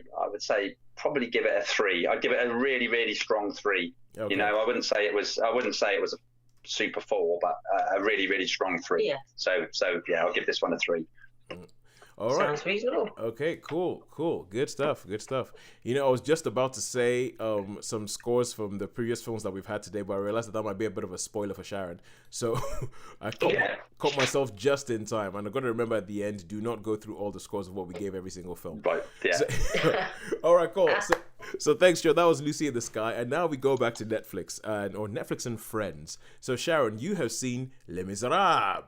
probably give it a 3. I'd give it a really, really strong 3. Okay. I wouldn't say it was a super 4, but a really, really strong 3. Yeah. So yeah, I'll give this one a 3. All right. Sounds reasonable. Okay, cool. Good stuff. I was just about to say some scores from the previous films that we've had today, but I realized that might be a bit of a spoiler for Sharon. So I caught myself just in time. And I've got to remember at the end, do not go through all the scores of what we gave every single film. Right, yeah. All right, cool. So thanks, Joe. That was Lucy in the Sky. And now we go back to Netflix, or Netflix and Friends. So Sharon, you have seen Les Miserables.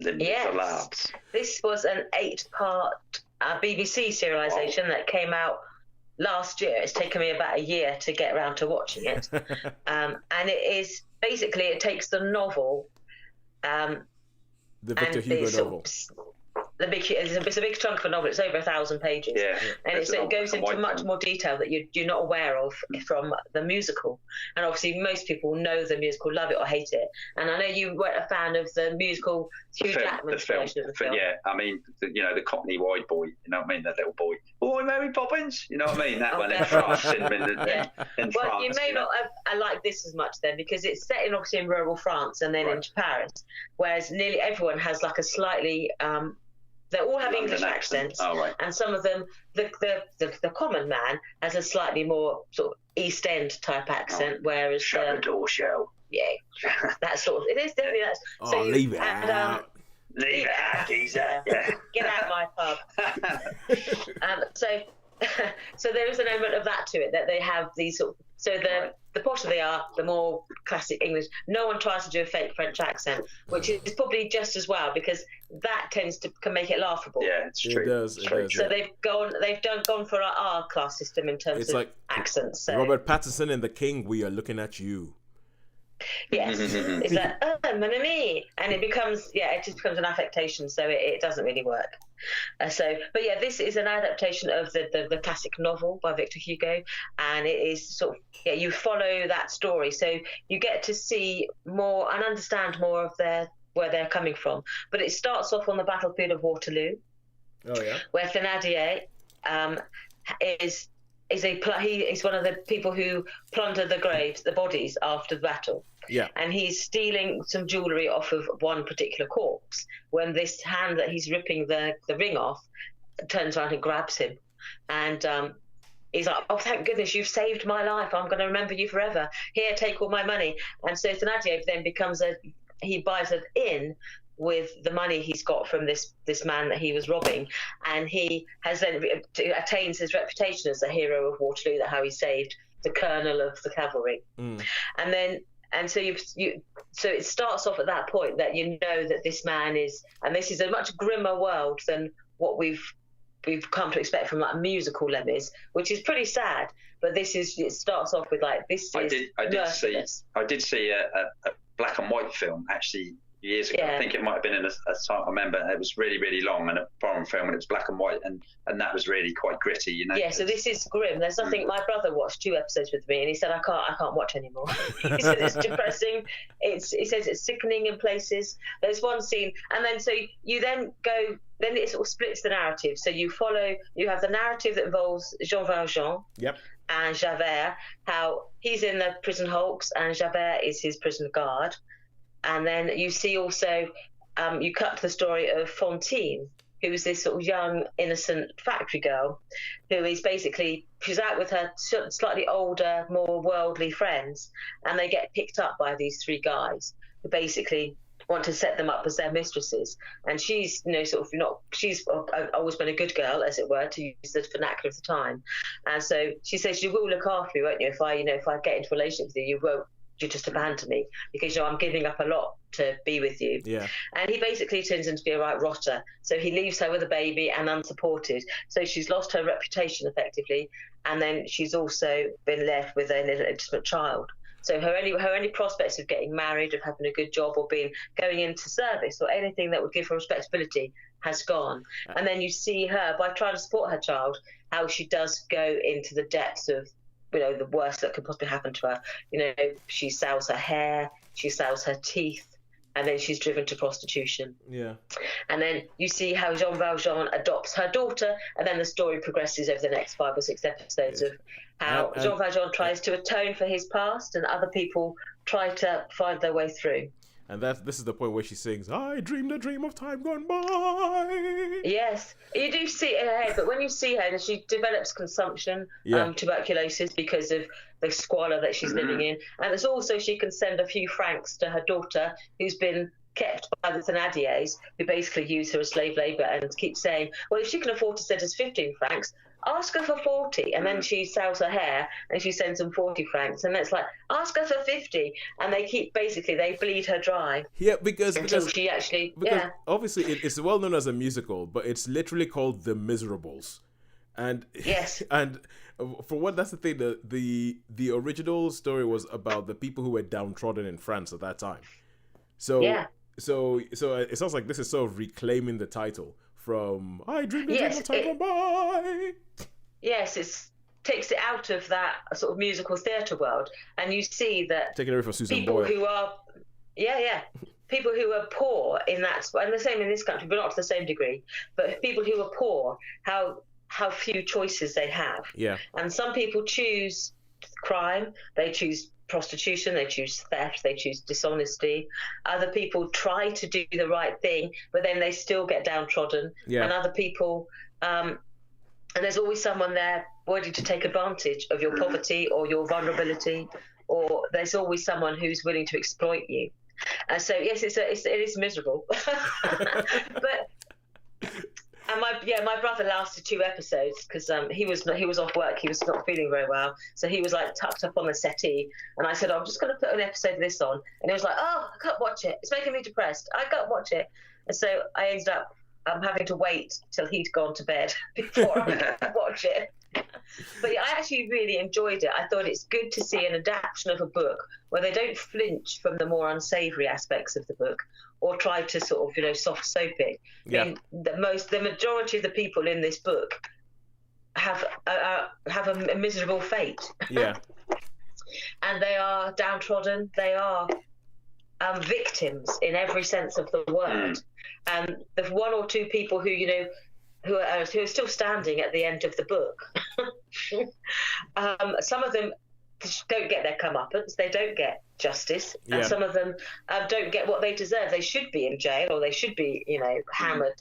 Yes, this was an 8-part BBC serialisation that came out last year. It's taken me about a year to get around to watching it, and it is basically it takes the novel, the Victor Hugo novel. It's a big chunk of a novel. It's over 1,000 pages, and it goes into much more detail that you're not aware of from the musical. And obviously, most people know the musical, love it or hate it. And I know you weren't a fan of the musical Hugh Jackman's version of the film. Yeah, I mean, the Cockney white boy. You know what I mean? The little boy. Oh, Mary Poppins. You know what I mean? That one in France. Well, you may not have liked this as much then, because it's set obviously in rural France and then into Paris, whereas nearly everyone has like a slightly they all have London English accents, and some of them, the common man has a slightly more sort of East End type accent, whereas shut the door, show. Yeah, that sort of it is definitely that. So leave it out. Leave it out, geezer. Get out of my pub. So there is an element of that to it, that they have these sort of, so the posher they are, the more classic English. No one tries to do a fake French accent, which is probably just as well, because that tends to can make it laughable. Yeah, it's true. It does. So they've gone for our class system in terms of like accents. So. Robert Pattinson and the King, we are looking at you. Yes, it's like, oh, mon ami, and it just becomes an affectation, so it doesn't really work. But yeah, this is an adaptation of the classic novel by Victor Hugo, and it is sort of, you follow that story, so you get to see more and understand more of where they're coming from. But it starts off on the battlefield of Waterloo, where Thénardier he's one of the people who plunder the bodies after the battle. Yeah. And he's stealing some jewellery off of one particular corpse when this hand that he's ripping the ring off turns around and grabs him. And he's like, oh, thank goodness, you've saved my life. I'm going to remember you forever. Here, take all my money. And so Thénardier then he buys an inn with the money he's got from this man that he was robbing, and he has then attains his reputation as the hero of Waterloo, that how he saved the colonel of the cavalry. So it starts off at that point that you know that this man is, and this is a much grimmer world than what we've come to expect from like a musical Les Mis, which is pretty sad. But it starts off with like this. I did see a black and white film actually years ago. I think it might have been in a time. I remember it was really, really long and a foreign film, and it was black and white, and that was really quite gritty, you know. Yeah, so this is grim. There's nothing. My brother watched 2 episodes with me, and he said I can't watch anymore. He said it's depressing. He says it's sickening in places. There's one scene, and then so you then go. Then it sort of splits the narrative. So you have the narrative that involves Jean Valjean. Yep. And Javert, how he's in the prison hulks and Javert is his prison guard. And then you see also, you cut to the story of Fantine, who is this sort of young, innocent factory girl who is basically, she's out with her slightly older, more worldly friends, and they get picked up by these 3 guys who basically want to set them up as their mistresses. And she's, she's always been a good girl, as it were, to use the vernacular of the time. And so she says, you will look after me, won't you? If I get into a relationship with you, you just abandon me, because I'm giving up a lot to be with you. Yeah. And he basically turns into be a right rotter. So he leaves her with a baby and unsupported. So she's lost her reputation effectively, and then she's also been left with an illegitimate child. So her only prospects of getting married, of having a good job, or going into service, or anything that would give her respectability has gone. And then you see her, by trying to support her child, how she does go into the depths of, the worst that could possibly happen to her. She sells her hair, she sells her teeth, and then she's driven to prostitution. Yeah. And then you see how Jean Valjean adopts her daughter, and then the story progresses over the next 5 or 6 episodes of how Jean Valjean tries to atone for his past, and other people try to find their way through. And this is the point where she sings, I dreamed a dream of time gone by. Yes, you do see it in her head, but when you see her, she develops consumption, tuberculosis, because of the squalor that she's living in. And there's also, she can send a few francs to her daughter, who's been kept by the Thénardiers, who basically use her as slave labour, and keep saying, well, if she can afford to send us 15 francs, ask her for 40. And then she sells her hair and she sends them 40 francs, and it's like, ask her for 50. And they keep, basically, they bleed her dry. Yeah, because she actually, obviously it's well known as a musical, but it's literally called The Miserables. And yes, and for what, that's the thing, the original story was about the people who were downtrodden in France at that time. So so it sounds like this is sort of reclaiming the title from I Dreamed a Dream of Time Gone By. Yes, it takes it out of that sort of musical theatre world, and you see that taking it away from Susan people Boyle. Who are people who are poor in that, and the same in this country, but not to the same degree, but people who are poor, how few choices they have. Yeah. And some people choose crime, they choose prostitution, they choose theft, they choose dishonesty. Other people try to do the right thing, but then they still get downtrodden. Yeah. And other people, and there's always someone there ready to take advantage of your poverty or your vulnerability, or there's always someone who's willing to exploit you. And so yes, it is miserable. But and my brother lasted 2 episodes because he was off work. He was not feeling very well, so he was like tucked up on the settee. And I said, I'm just going to put an episode of this on. And he was like, oh, I can't watch it. It's making me depressed. I can't watch it. And so I ended up having to wait till he'd gone to bed before I could watch it. But yeah, I actually really enjoyed it. I thought it's good to see an adaptation of a book where they don't flinch from the more unsavoury aspects of the book, or try to sort of, soft soap it. Yeah. I mean, the majority of the people in this book have a miserable fate. Yeah. And they are downtrodden. They are victims in every sense of the word. And the 1 or 2 people who are still standing at the end of the book. Some of them don't get their comeuppance, they don't get justice, and some of them don't get what they deserve. They should be in jail, or they should be, hammered,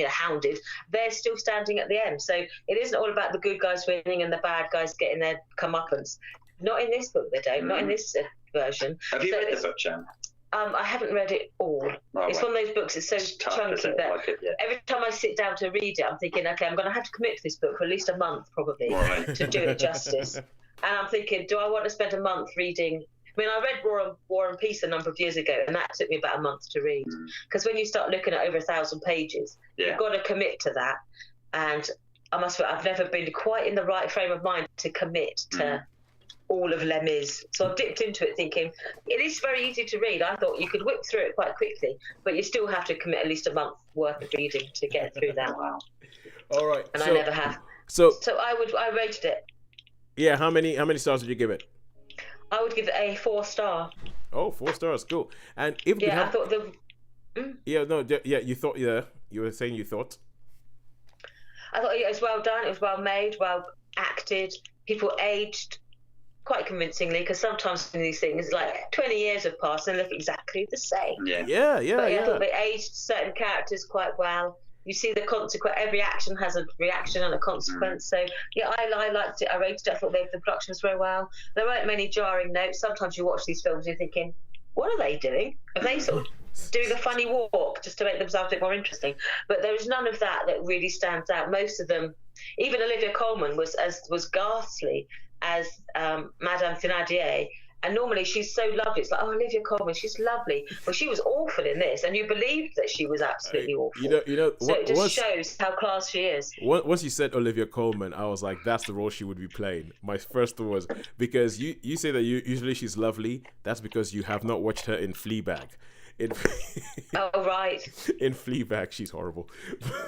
hounded. They're still standing at the end. So it isn't all about the good guys winning and the bad guys getting their comeuppance. Not in this book, they don't. Not in this version. Have you read the book, Sharon? I haven't read it all. It's one of those books, it's so chunky that every time I sit down to read it, I'm thinking, okay, I'm going to have to commit to this book for at least a month, probably, to do it justice. And I'm thinking, do I want to spend a month reading I mean, I read War and Peace a number of years ago, and that took me about a month to read. Because when you start looking at over 1,000 pages, you've got to commit to that. And I must admit, I've never been quite in the right frame of mind to commit to all of Les Mis. So I've dipped into it thinking, it is very easy to read. I thought you could whip through it quite quickly, but you still have to commit at least a month worth of reading to get through that. Wow. All right. And I never have. So I rated it. Yeah, how many stars would you give it? I would give it a 4-star. Oh, 4 stars, cool. And if I thought you were saying you thought. I thought it was well done. It was well made, well acted. People aged quite convincingly, because sometimes in these things, like 20 years have passed and they look exactly the same. Yeah. I thought they aged certain characters quite well. You see the consequence. Every action has a reaction and a consequence. So yeah, I liked it. I rated it. I thought the production was very well. There weren't many jarring notes. Sometimes you watch these films and you're thinking, what are they doing? Are they sort of doing a funny walk just to make themselves a bit more interesting? But there was none of that really stands out. Most of them, even Olivia Colman was ghastly as Madame Thénardier. And normally she's so lovely. It's like, oh, Olivia Colman, she's lovely. Well, she was awful in this, and you believed that she was absolutely awful. So it just shows how class she is. Once you said Olivia Colman, I was like, that's the role she would be playing. My first thought was, because you say that usually she's lovely, that's because you have not watched her in Fleabag. Oh, right. In Fleabag, she's horrible.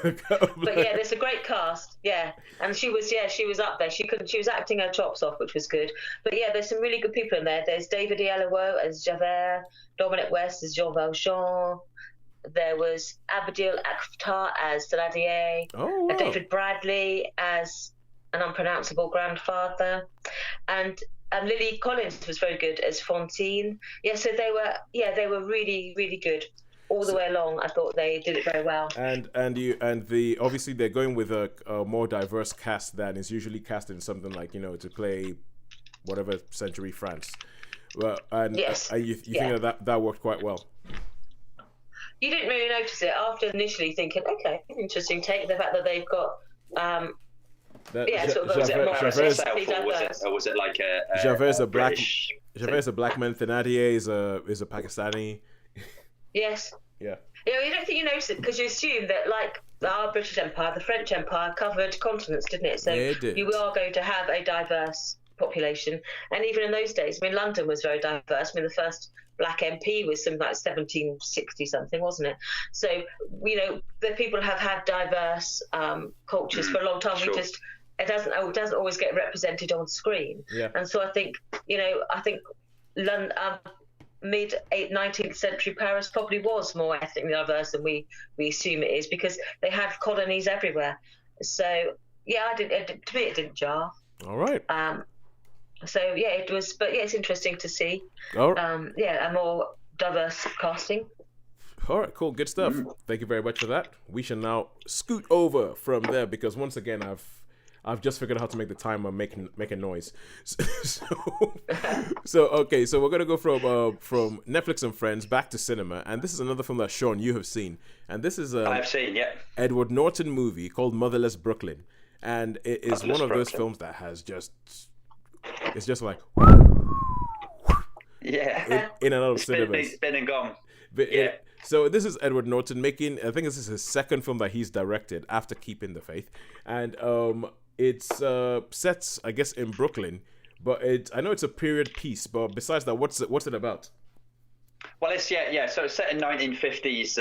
But yeah, there's a great cast. Yeah, and she was up there. She was acting her chops off, which was good. But yeah, there's some really good people in there. There's David Oyelowo as Javert, Dominic West as Jean Valjean. There was Abdel Akhtar as Thénardier. Oh, wow. David Bradley as an unpronounceable grandfather, and Lily Collins was very good as Fantine. Yeah, so they were really, really good all the way along. I thought they did it very well. Obviously they're going with a more diverse cast than is usually cast in something like, to play whatever century France. Well, you think that worked quite well. You didn't really notice it after initially thinking, okay, interesting take, the fact that they've got. Javert's a black man. Thénardier is a Pakistani. Yes. Yeah. You don't think you notice it because you assume that, like our British Empire, the French Empire covered continents, didn't it? So you are going to have a diverse population, and even in those days, I mean, London was very diverse. I mean, the first black MP was something like 1760 something, wasn't it? So the people have had diverse cultures for a long time. Sure. It doesn't always get represented on screen. Yeah. And so I think London, mid 19th century Paris probably was more ethnically diverse than we assume it is, because they had colonies everywhere. So yeah, to me it didn't jar. All right. So yeah, it was, but yeah, it's interesting to see. All right. A more diverse casting. All right, cool, good stuff. Thank you very much for that. We shall now scoot over from there, because once again I've just figured out how to make the timer make a noise. So we're gonna go from Netflix and Friends back to cinema, and this is another film that Shaun, you have seen, and this is I've seen, yeah, Edward Norton movie called Motherless Brooklyn, and it is one of those films that has it's just like in and out of cinemas. It's been and gone. But yeah. So this is Edward Norton making, I think this is his second film that he's directed after Keeping the Faith, and it's set, I guess, in Brooklyn, but I know it's a period piece, but besides that, what's it about? Well, it's so it's set in 1950s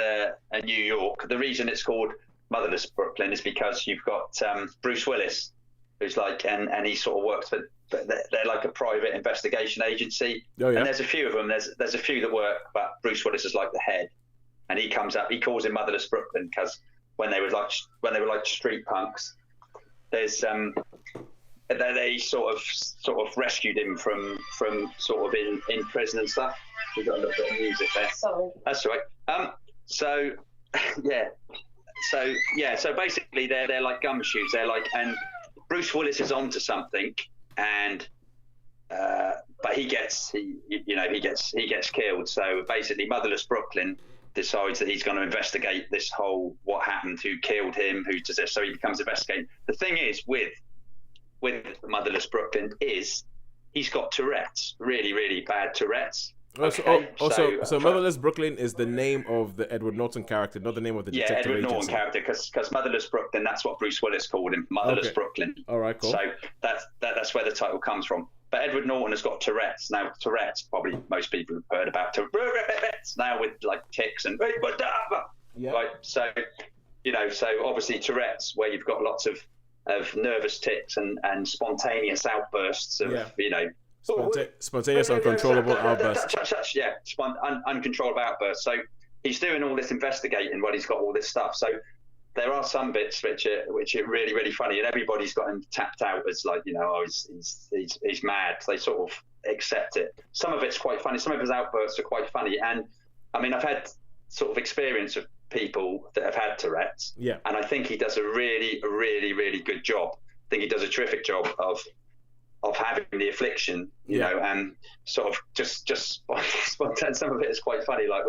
New York. The reason it's called Motherless Brooklyn is because you've got Bruce Willis, who's like, and he sort of works for, they're like a private investigation agency. Oh, yeah. And there's a few of them. There's a few that work, but Bruce Willis is like the head. And he comes up. He calls it Motherless Brooklyn because when they were like street punks, there's they sort of rescued him from sort of in prison and stuff. We've got a little bit of music there. Sorry. That's all right. So basically they're like gumshoes. They're like, and Bruce Willis is onto something, and but he gets killed. So basically, Motherless Brooklyn decides that he's going to investigate this whole what happened, who killed him, who does this. So he becomes investigating. The thing is with Motherless Brooklyn is he's got Tourette's, really, really bad Tourette's. So Motherless Brooklyn is the name of the Edward Norton character, not the name of the detective Edward agency. Norton character, because Motherless Brooklyn, that's what Bruce Willis called him, Motherless Brooklyn. All right, cool. So that's where the title comes from. But Edward Norton has got Tourette's. Now, Tourette's, probably most people have heard about Tourette's now with like tics and right. So, so obviously Tourette's, where you've got lots of nervous tics and spontaneous outbursts of, spontaneous, uncontrollable outbursts. Uncontrollable outbursts. So he's doing all this investigating while he's got all this stuff. So there are some bits which are really, really funny, and everybody's got him tapped out as like, he's mad. They sort of accept it. Some of it's quite funny. Some of his outbursts are quite funny. And I mean, I've had sort of experience of people that have had Tourette's. Yeah. And I think he does a really, really, really good job. I think he does a terrific job of having the affliction, you know, and sort of just spontaneous. Some of it is quite funny, like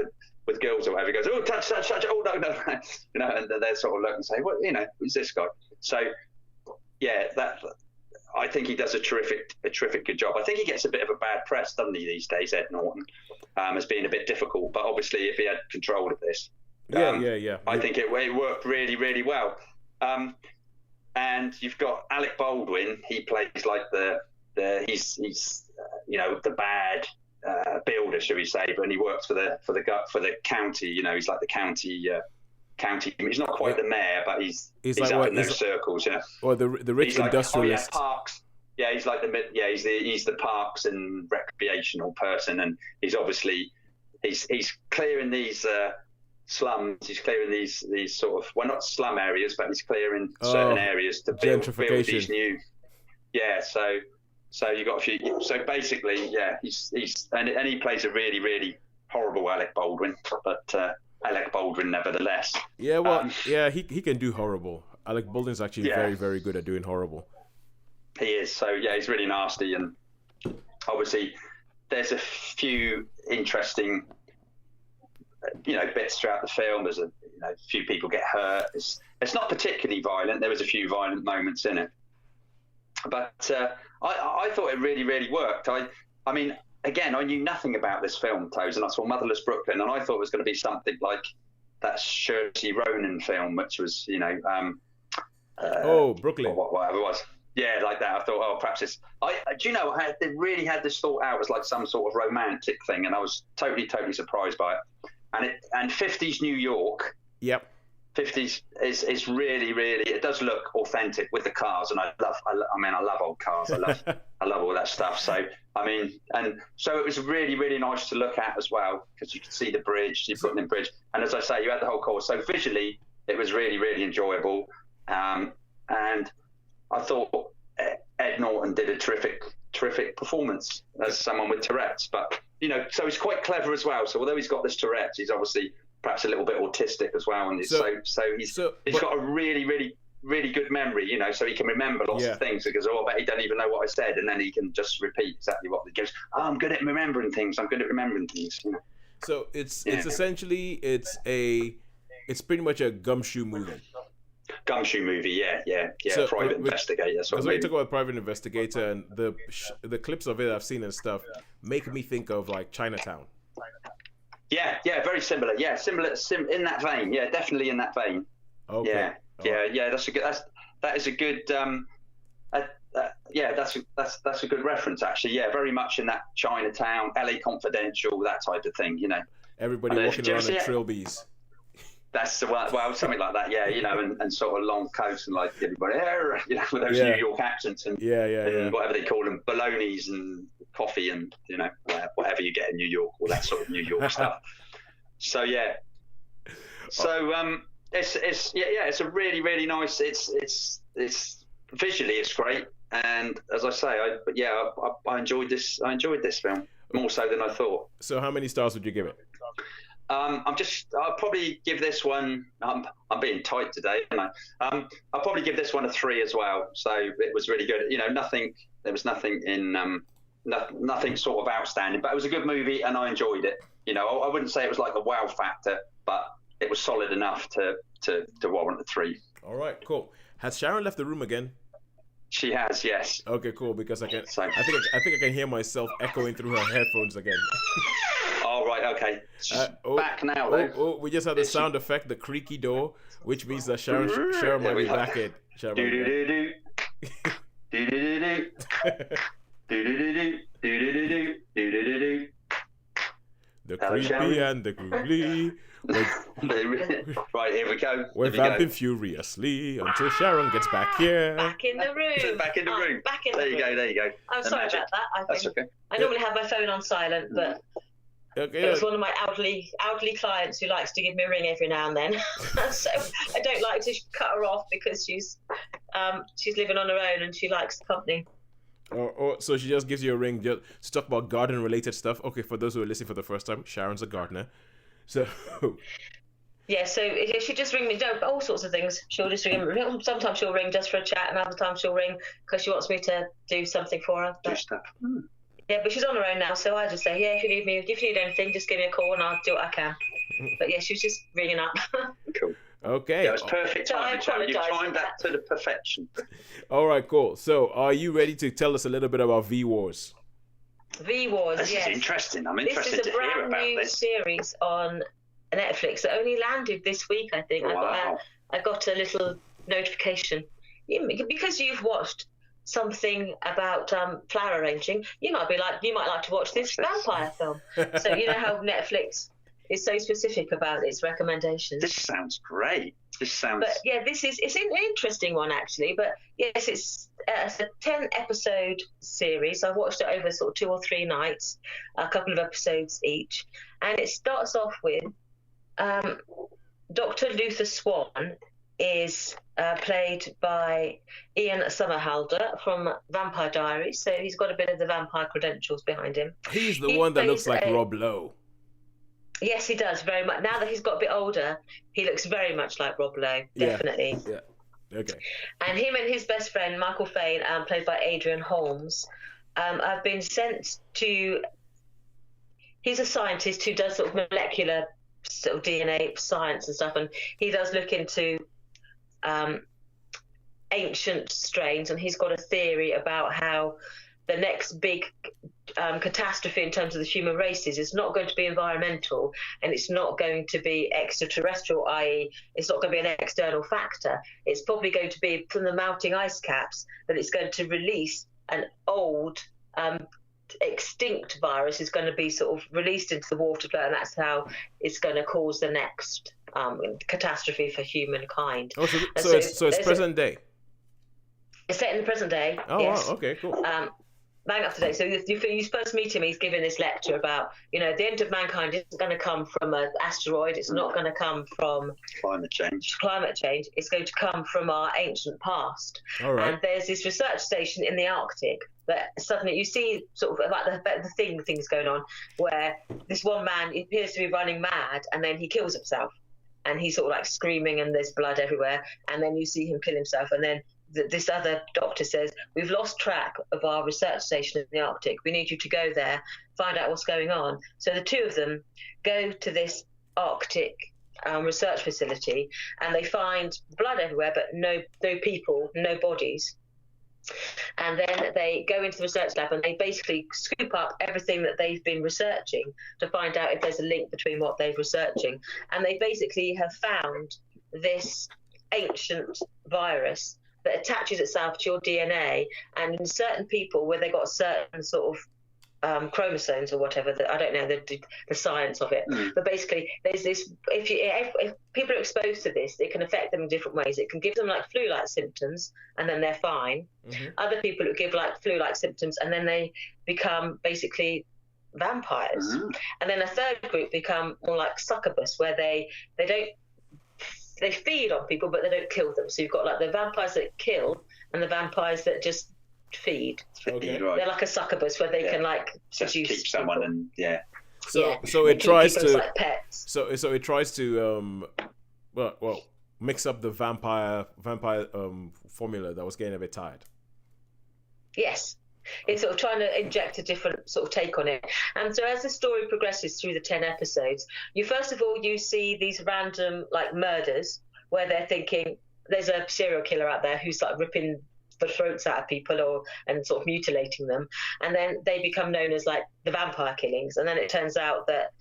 with girls or whatever. He goes, oh, touch, oh, no, and they sort of look and say, well, who's this guy? So, yeah, I think he does a terrific good job. I think he gets a bit of a bad press, doesn't he, these days, Ed Norton, as being a bit difficult. But obviously, if he had control of this, I think it worked really, really well. And you've got Alec Baldwin. He plays like he's the bad builder, shall we say? But he works for the county. He's like the county. He's not quite the mayor, but he's up in those circles. Yeah. Or the rich he's industrialist. Like, parks. Yeah, he's like he's the parks and recreational person, and he's obviously he's clearing these. Slums. He's clearing these sort of, well, not slum areas, but he's clearing certain areas to build these new. Yeah, so you got a few. So basically, he's and he plays a really, really horrible Alec Baldwin, but Alec Baldwin nevertheless. Yeah, well, he can do horrible. Alec Baldwin's actually very, very good at doing horrible. He is. So he's really nasty, and obviously there's a few interesting bits throughout the film. There's a few people get hurt. It's not particularly violent. There was a few violent moments in it, but I thought it really, really worked. I mean, again, I knew nothing about this film, Tosin. I saw Motherless Brooklyn, and I thought it was going to be something like that Saoirse Ronan film, which was Brooklyn, whatever it was. Yeah, like that. I thought, perhaps it's. I really had this thought out as like some sort of romantic thing, and I was totally surprised by it. And 50s New York. Yep. 50s is really, really, it does look authentic with the cars, and I love old cars. I love all that stuff. So I mean, and so it was really, really nice to look at as well, because you could see the bridge, the Brooklyn Bridge, and as I say, you had the whole course. So visually, it was really, really enjoyable, and I thought Ed Norton did a terrific performance as someone with Tourette's, but. So he's quite clever as well. So although he's got this Tourette's, he's obviously perhaps a little bit autistic as well, and he's got a really, really, really good memory. So he can remember lots of things. Because I bet he don't even know what I said, and then he can just repeat exactly what he goes. Oh, I'm good at remembering things. So it's essentially it's pretty much a gumshoe movie. Gumshoe movie, yeah. So, private investigator. Because when you talk about private investigator, and the clips of it I've seen and stuff make me think of like Chinatown. Yeah, very similar. Yeah, similar in that vein. Yeah, definitely in that vein. Okay. Yeah. That's a good. That is a good. That's a good reference actually. Yeah, very much in that Chinatown, LA Confidential, that type of thing. Everybody walking around in trilbies. That's the one. Well, something like that, yeah. And sort of long coats and like everybody, with those New York accents and whatever they call them, balonies and coffee and whatever you get in New York, all that sort of New York stuff. So it's a really, really nice. It's visually it's great, and as I say, I enjoyed this. I enjoyed this film more so than I thought. So how many stars would you give it? I'll probably give this one. I'm being tight today, aren't I? I'll probably give this one a 3 as well. So it was really good. There was nothing in, nothing sort of outstanding, but it was a good movie and I enjoyed it. I wouldn't say it was like a wow factor, but it was solid enough to warrant a 3. All right, cool. Has Sharon left the room again? She has, yes. Okay, cool. Because I think So- I can hear myself echoing through her headphones again. Oh, right, okay. She's Oh, back now, though. we just had the sound effect, the creaky door, which means that Sharon might be back in. Sharon might be Do-do-do-do. Do-do-do-do. Do-do-do-do. Do-do-do-do. Do-do-do-do. The Hello, creepy Sharon. and the googly. Right, here we go. We're Here we go. vamping furiously until Sharon gets back here. Back in the room. Back in the room. Back in There the you room. go, there you go. I'm The sorry magic. about that. That's okay. I normally have my phone on silent, but Okay, it was one of my elderly clients who likes to give me a ring every now and then. So I don't like to cut her off because she's living on her own and she likes the company. so she just gives you a ring just to talk about garden-related stuff. Okay, for those who are listening for the first time, Sharon's a gardener. So Yeah, so she just ring me, all sorts of things. She'll just ring. Sometimes she'll ring just for a chat, and other times she'll ring because she wants me to do something for her. Do But, stuff. yeah, but she's on her own now, so I just say, yeah, if you need anything, just give me a call and I'll do what I can. But yeah, she was just ringing up. Cool. okay. Yeah, it was perfect So I timing, Sharon. You apologise timed for that to the perfection. All right, cool. So, are you ready to tell us a little bit about V-Wars? V-Wars, This yes. is interesting. I'm This interested is a to hear brand about new this. series on Netflix that only landed this week, I think. Wow. I got a little notification. Because you've watched something about flower arranging, you might like to watch this vampire film. So you know how Netflix is so specific about its recommendations. This sounds great. This sounds. But yeah, it's an interesting one actually. But yes, it's a 10-episode series. I watched it over sort of 2 or 3 nights, a couple of episodes each, and it starts off with Dr. Luther Swan is played by Ian Somerhalder from Vampire Diaries, so he's got a bit of the vampire credentials behind him. He's the He one that looks plays like a- Rob Lowe. Yes, he does very much. Now that he's got a bit older, he looks very much like Rob Lowe, Yeah. definitely. Yeah. Okay. And him and his best friend, Michael Fane, played by Adrian Holmes, have been sent to... He's a scientist who does sort of molecular sort of DNA science and stuff, and he does look into ancient strains, and he's got a theory about how the next big catastrophe in terms of the human races is not going to be environmental, and it's not going to be extraterrestrial, i.e. it's not going to be an external factor. It's probably going to be from the melting ice caps that it's going to release an old extinct virus is going to be sort of released into the water, and that's how it's going to cause the next catastrophe for humankind. Oh, so it's present day. It's set in the present day. Oh, yes. wow. Okay, cool. Bang up to date. So you first meet him, he's giving this lecture about, the end of mankind isn't going to come from an asteroid. It's not going to come from Climate change. It's going to come from our ancient past. All right. And there's this research station in the Arctic that suddenly you see sort of about the things going on, where this one man appears to be running mad, and then he kills himself, and he's sort of like screaming, and there's blood everywhere, and then you see him kill himself, and then this other doctor says, we've lost track of our research station in the Arctic. We need you to go there, find out what's going on. So the two of them go to this Arctic research facility, and they find blood everywhere, but no people, no bodies. And then they go into the research lab, and they basically scoop up everything that they've been researching to find out if there's a link between what they're researching. And they basically have found this ancient virus that attaches itself to your DNA, and in certain people where they got certain sort of chromosomes or whatever, that I don't know the science of it, but basically there's this, if people are exposed to this, it can affect them in different ways. It can give them like flu-like symptoms and then they're fine. Other people who give like flu-like symptoms and then they become basically vampires. And then a third group become more like succubus, where they feed on people, but they don't kill them. So you've got like the vampires that kill and the vampires that just feed. Okay. Right. They're like a succubus where they can like Just seduce keep someone people. and yeah. So They it keep tries people to as, like, pets. so it tries to mix up the vampire formula that was getting a bit tired. Yes. It's sort of trying to inject a different sort of take on it. And so as the story progresses through the 10 episodes, first of all, you see these random like murders where they're thinking there's a serial killer out there who's like ripping the throats out of people and sort of mutilating them. And then they become known as like the vampire killings. And then it turns out that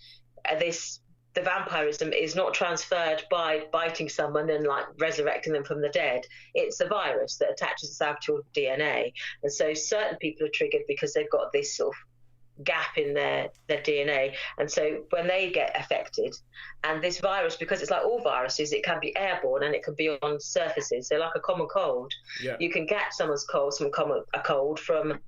the vampirism is not transferred by biting someone and like resurrecting them from the dead. It's a virus that attaches itself to your DNA. And so certain people are triggered because they've got this sort of gap in their DNA, and so when they get affected, and this virus, because it's like all viruses, it can be airborne and it can be on surfaces. So like a common cold, you can get someone's cold, a cold from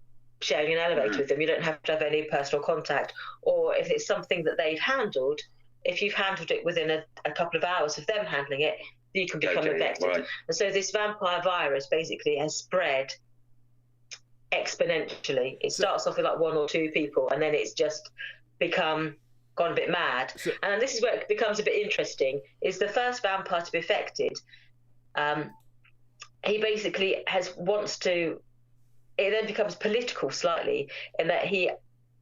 sharing an elevator with them. You don't have to have any personal contact. Or if it's something that they've handled, if you've handled it within a couple of hours of them handling it, you can become infected. Right. And so this vampire virus basically has spread exponentially. It starts off with like 1 or 2 people, and then it's just gone a bit mad. And this is where it becomes a bit interesting, is the first vampire to be affected, he basically it then becomes political slightly, in that he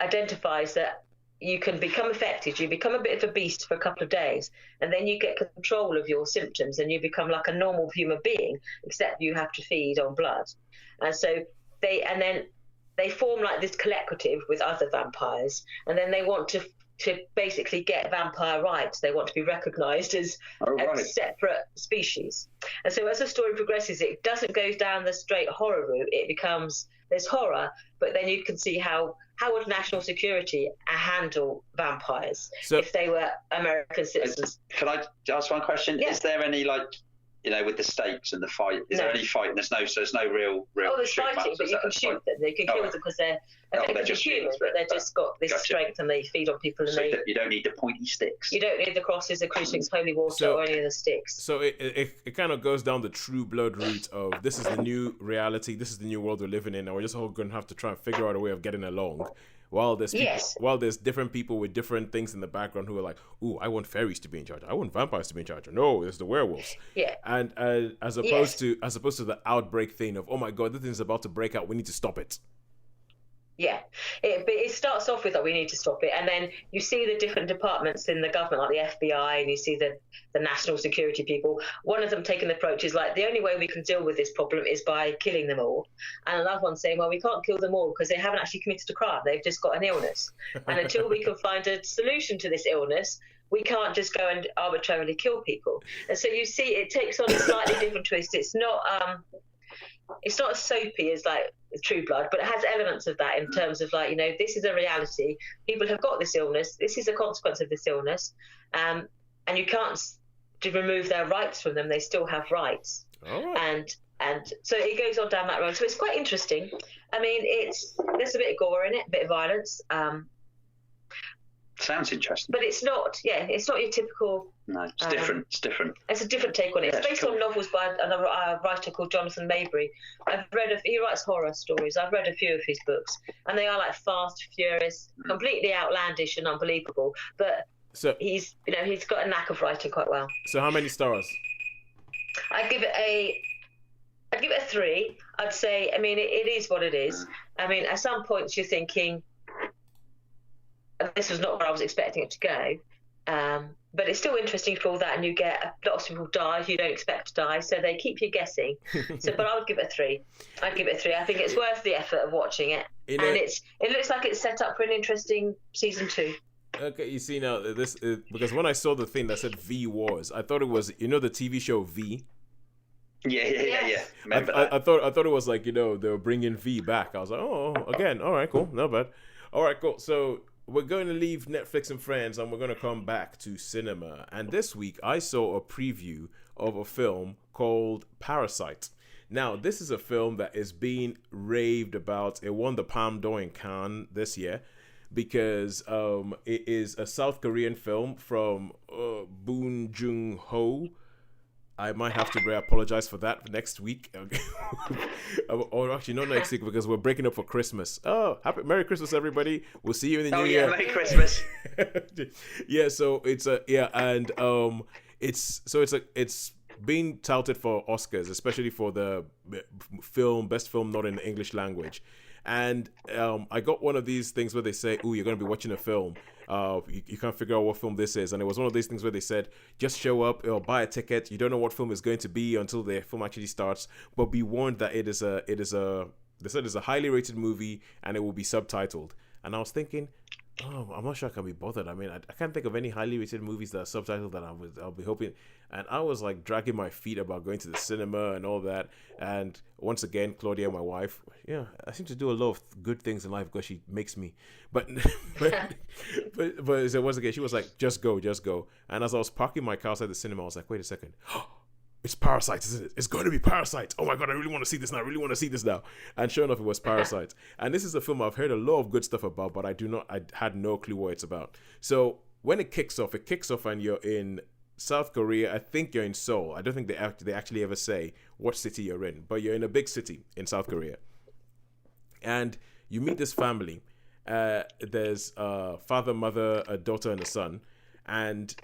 identifies that you can become affected, you become a bit of a beast for a couple of days, and then you get control of your symptoms and you become like a normal human being, except you have to feed on blood. And so they form like this collective with other vampires, and then they want to basically get vampire rights. They want to be recognised as a separate species. And so as the story progresses, it doesn't go down the straight horror route. It becomes, there's horror, but then you can see how would national security handle vampires if they were American citizens. Can I ask one question? Yeah. Is there any with the stakes and the fight, is there any fight? There's no real. Oh, there's fighting, but you can shoot them. You can kill them because they're effectively human, but they've just got this strength and they feed on people. And you don't need the pointy sticks. You don't need the crosses, the crucifix, holy water, or any of the sticks. So it kind of goes down the True Blood route of, this is the new reality, this is the new world we're living in, and we're just all going to have to try and figure out a way of getting along. While there's different people with different things in the background who are like, ooh, I want fairies to be in charge. I want vampires to be in charge. No, it's the werewolves. Yeah. And as opposed to the outbreak thing of, oh my God, this thing's about to break out, we need to stop it. Yeah, but it starts off with that we need to stop it, and then you see the different departments in the government, like the FBI, and you see the national security people. One of them taking the approach is like, the only way we can deal with this problem is by killing them all, and another one saying, well, we can't kill them all because they haven't actually committed a crime, they've just got an illness, and until we can find a solution to this illness, we can't just go and arbitrarily kill people. And so you see it takes on a slightly different twist. It's not as soapy as like True Blood, but it has elements of that in terms of like, this is a reality. People have got this illness. This is a consequence of this illness. And you can't remove their rights from them. They still have rights. Oh. And so it goes on down that road. So it's quite interesting. I mean, there's a bit of gore in it, a bit of violence. Sounds interesting. But it's not your typical... No, it's different. It's different. It's a different take on it. It's based on novels by a writer called Jonathan Maybury. He writes horror stories. I've read a few of his books, and they are like fast, furious, completely outlandish and unbelievable. But he's got a knack of writing quite well. So how many stars? I'd give it a 3. I'd say, I mean, it is what it is. I mean, at some points you're thinking, this was not where I was expecting it to go. But it's still interesting for all that, and you get lots of people die who you don't expect to die, so they keep you guessing. But I would give it a 3. I think it's worth the effort of watching it, and it looks like it's set up for an interesting season 2. Okay, you see now this is, because when I saw the thing that said V Wars, I thought it was the TV show V. Yeah. Remember I thought it was like they were bringing V back. I was like, oh, again, all right, cool, not bad. All right, cool. So we're going to leave Netflix and Friends, and we're going to come back to cinema. And this week, I saw a preview of a film called Parasite. Now, this is a film that is being raved about. It won the Palme d'Or in Cannes this year because it is a South Korean film from Boon Joon-ho. I might have to apologize for that next week. Or actually, not next week, because we're breaking up for Christmas. Oh, Merry Christmas, everybody. We'll see you in the new year. Merry Christmas. Yeah, so it's it's being touted for Oscars, especially for the best film not in the English language. And I got one of these things where they say, "Ooh, you're going to be watching a film." You can't figure out what film this is. And it was one of those things where they said, just show up or buy a ticket. You don't know what film is going to be until the film actually starts, but be warned that they said it's a highly rated movie and it will be subtitled. And I was thinking, oh, I'm not sure I can be bothered. I mean, I can't think of any highly rated movies that are subtitled that I'll be hoping. And I was like dragging my feet about going to the cinema and all that. And once again, Claudia, my wife, yeah, I seem to do a lot of good things in life because she makes me. But so once again, she was like, just go. And as I was parking my car outside the cinema, I was like, wait a second. It's Parasite, isn't it? It's going to be Parasite. Oh my God, I really want to see this now. And sure enough, it was Parasite. And this is a film I've heard a lot of good stuff about, but I had no clue what it's about. So when it kicks off and you're in South Korea. I think you're in Seoul. I don't think they actually ever say what city you're in, but you're in a big city in South Korea. And you meet this family. There's a father, mother, a daughter, and a son. And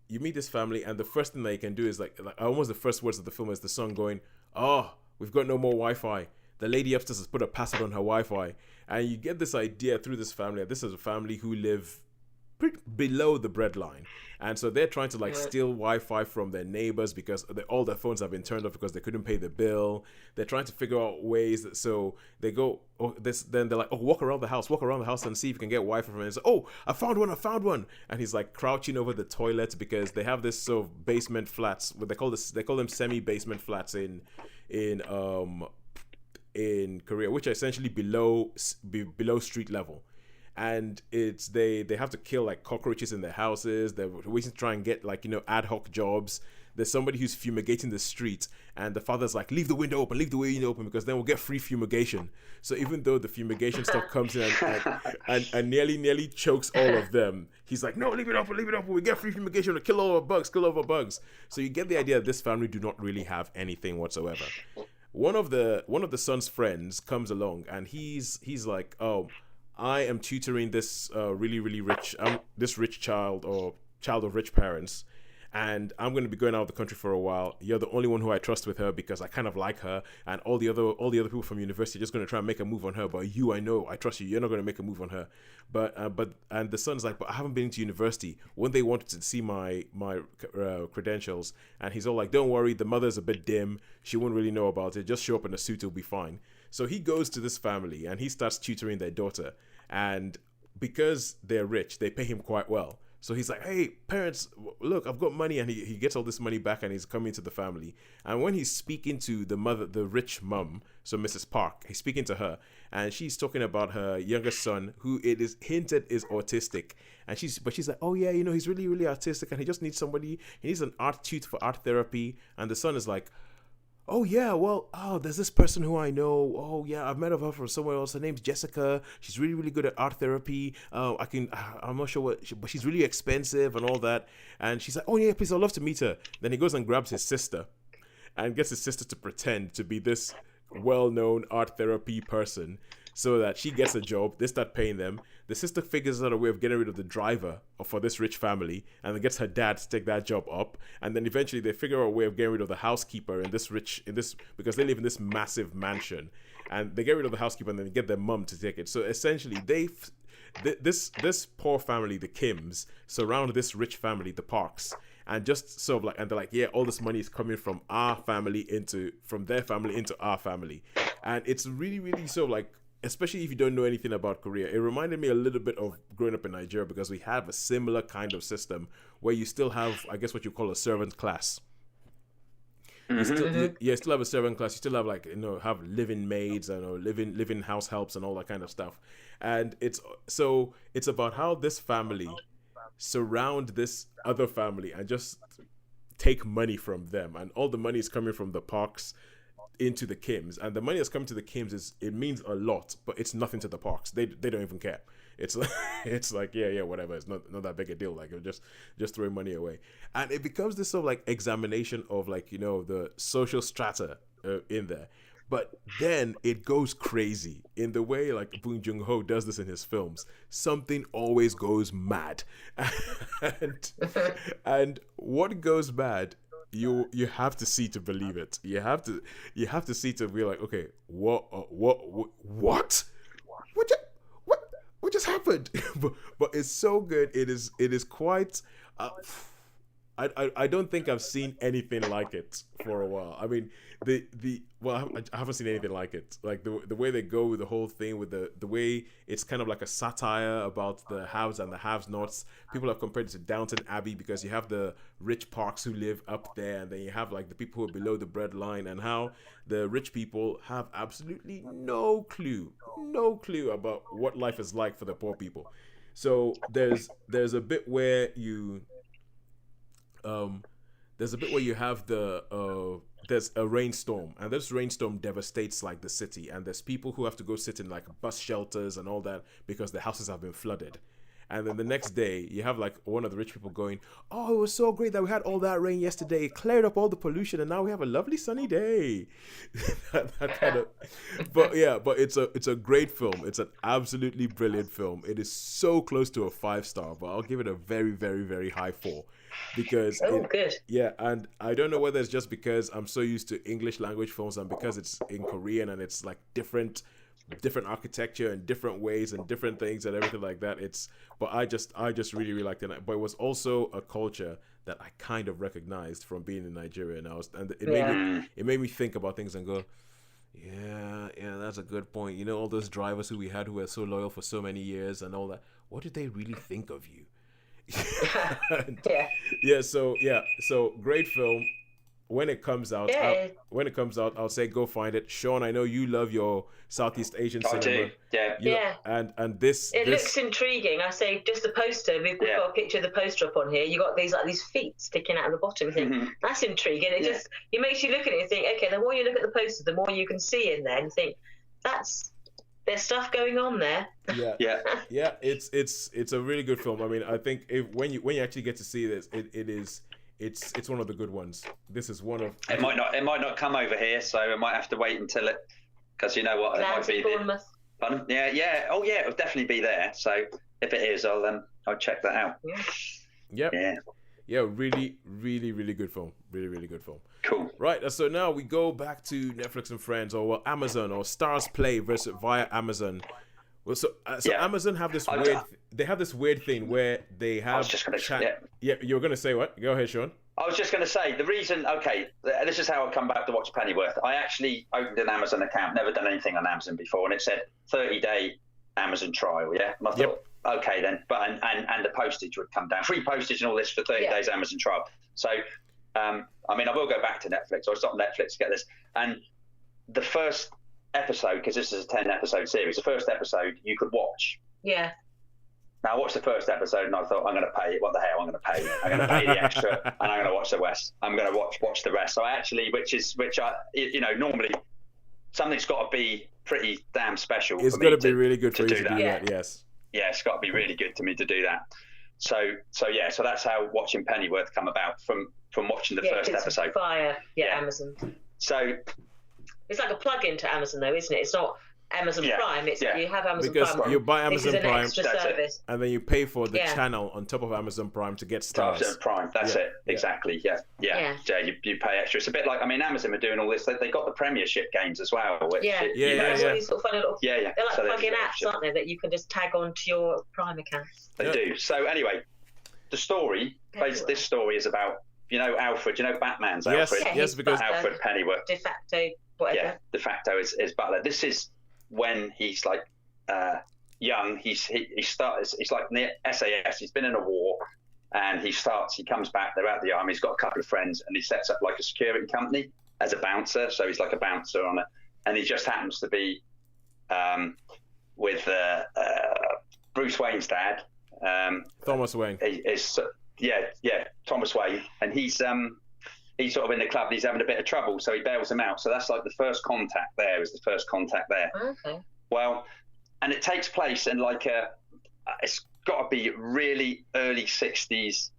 you meet this family, and the first thing that you can do is like almost the first words of the film is the son going, "Oh, we've got no more Wi-Fi. The lady upstairs has put a password on her Wi-Fi." And you get this idea through this family that this is a family who live below the breadline, and so they're trying to like steal Wi-Fi from their neighbors because all their phones have been turned off because they couldn't pay the bill. They're trying to figure out ways that, so they go, then they're like, "Oh, walk around the house and see if you can get Wi-Fi from it." And so, "Oh, I found one," and he's like crouching over the toilet because they have this sort of basement flats. What they call them semi-basement flats in Korea, which are essentially below street level. And it's they have to kill like cockroaches in their houses. They're waiting to try and get like, ad hoc jobs. There's somebody who's fumigating the street, and the father's like, leave the window open because then we'll get free fumigation. So even though the fumigation stuff comes in and nearly chokes all of them, he's like, no, leave it open, we get free fumigation to kill all our bugs. So you get the idea that this family do not really have anything whatsoever. One of the son's friends comes along, and he's like, "Oh, I am tutoring this really, really rich, this rich child or child of rich parents, and I'm going to be going out of the country for a while. You're the only one who I trust with her because I kind of like her, and all the other people from university are just going to try and make a move on her. But you, I know, I trust you. You're not going to make a move on her." And the son's like, "But I haven't been to university. When they wanted to see my credentials," and he's all like, "Don't worry, the mother's a bit dim. She won't really know about it. Just show up in a suit, it'll be fine." So he goes to this family and he starts tutoring their daughter. And because they're rich, they pay him quite well. So he's like, "Hey, parents, look, I've got money." And he gets all this money back and he's coming to the family. And when he's speaking to the mother, the rich mum, so Mrs. Park, he's speaking to her. And she's talking about her youngest son, who it is hinted is autistic. And she's like, "Oh yeah, he's really, really autistic and he just needs somebody. He needs an art tutor for art therapy." And the son is like, "Oh yeah, well, there's this person who I know. Oh yeah, I've met her from somewhere else. Her name's Jessica. She's really, really good at art therapy. I'm not sure but she's really expensive and all that." And she's like, "Oh yeah, please, I'd love to meet her." Then he goes and grabs his sister and gets his sister to pretend to be this well-known art therapy person so that she gets a job. They start paying them. The sister figures out a way of getting rid of the driver for this rich family and then gets her dad to take that job up. And then eventually they figure out a way of getting rid of the housekeeper because they live in this massive mansion. And they get rid of the housekeeper and then get their mum to take it. So essentially this poor family, the Kims, surround this rich family, the Parks, and just sort of like, and they're like, "Yeah, all this money is coming from their family into our family." And it's really, really sort of like, especially if you don't know anything about Korea, it reminded me a little bit of growing up in Nigeria because we have a similar kind of system where you still have, I guess, what you call a servant class. You still have a servant class. You still have have living maids and living house helps and all that kind of stuff. And it's about how this family surround this other family and just take money from them, and all the money is coming from the Parks into the Kims, and the money that's coming to the Kims it means a lot, but it's nothing to the Parks. They don't even care. It's like yeah, whatever. It's not that big a deal. Like, just throwing money away, and it becomes this sort of like examination of the social strata in there. But then it goes crazy in the way like Bong Joon-ho does this in his films. Something always goes mad, and what goes mad, you have to see to believe it. You have to see to be like, okay, what what just happened? but it's so good. It is quite. I don't think I've seen anything like it for a while. I mean, I haven't seen anything like it. Like the way they go with the whole thing, with the way it's kind of like a satire about the haves and the have-nots. People have compared it to Downton Abbey because you have the rich Parks who live up there, and then you have like the people who are below the breadline, and how the rich people have absolutely no clue about what life is like for the poor people. So there's a bit where you have there's a rainstorm, and this rainstorm devastates like the city, and there's people who have to go sit in like bus shelters and all that because the houses have been flooded. And then the next day you have like one of the rich people going, "Oh, it was so great that we had all that rain yesterday. It cleared up all the pollution, and now we have a lovely sunny day." that kind of, but it's a great film. It's an absolutely brilliant film. It is so close to a 5-star, but I'll give it a very, very, very high 4. Because good. Yeah, and I don't know whether it's just because I'm so used to English language films and because it's in Korean and it's like different architecture and different ways and different things and everything like that. But I just really, really liked it. But it was also a culture that I kind of recognized from being in Nigeria, and it made me think about things and go, yeah, that's a good point. You know, all those drivers who we had who were so loyal for so many years and all that. What did they really think of you? So great film. When it comes out, I'll say go find it. Shaun, I know you love your Southeast Asian cinema. I do. And this looks intriguing. I say just the poster. We've got a picture of the poster up on here. You got these feet sticking out of the bottom. You think that's intriguing. It makes you look at it and think, okay, the more you look at the poster, the more you can see in there and think there's stuff going on there. It's a really good film. I mean, I think when you actually get to see this, it's one of the good ones. This is one of. It might not come over here, so I might have to wait until it, because you know what, it might be. Pardon? Yeah. Oh yeah, it'll definitely be there. So if it is, I'll check that out. Yeah, really, really, really good film. Really, really good film. Cool. Right, so now we go back to Netflix and Friends, or Amazon, or Stars Play via Amazon. Well, so Amazon have this weird thing where they have. I was just going to say. Yeah, you were going to say what? Go ahead, Shaun. I was just going to say the reason. Okay, this is how I come back to watch Pennyworth. I actually opened an Amazon account, never done anything on Amazon before, and it said 30-day Amazon trial. Yeah, and I thought, okay then, but and the postage would come down, free postage and all this for 30 days Amazon trial. So, I mean, I will go back to Netflix. I was on Netflix to get this, and the first episode, because this is a 10-episode series, the first episode you could watch. Yeah. Now I watched the first episode and I thought, I'm going to pay it. What the hell? I'm going to pay. I'm going to pay the extra, and I'm going to watch the rest. I'm going to watch the rest. So I actually, normally something's got to be pretty damn special. It's got to be really good for you to do that. Yes. Yeah, it's got to be really good to me to do that. So that's how watching Pennyworth come about from watching the first episode. Amazon. So it's like a plug-in to Amazon, though, isn't it? It's not Amazon Prime. It's you have Amazon because Prime. You buy Amazon this is an Prime, extra service, and then you pay for the channel on top of Amazon Prime to get stars. Amazon Prime, that's it, exactly. Yeah. You pay extra. It's a bit like, I mean, Amazon are doing all this. They got the Premiership games as well. Which, These sort of funny little, they're like so plug-in apps, aren't they? That you can just tag onto your Prime account. They do. So anyway, the story. This story is about Alfred. Batman's Alfred. Yes, because Alfred Pennyworth. De facto, whatever. Yeah, de facto is butler. This is when he's like young. He starts. He's like in the SAS. He's been in a war, and he comes back. They're out of the army. He's got a couple of friends, and he sets up like a security company as a bouncer. So he's like a bouncer on it, and he just happens to be with Bruce Wayne's dad. Thomas Wayne. Thomas Wayne, and he's sort of in the club and he's having a bit of trouble, so he bails him out. So that's like the first contact there. Okay. Well, and it takes place in like it's got to be really early 60s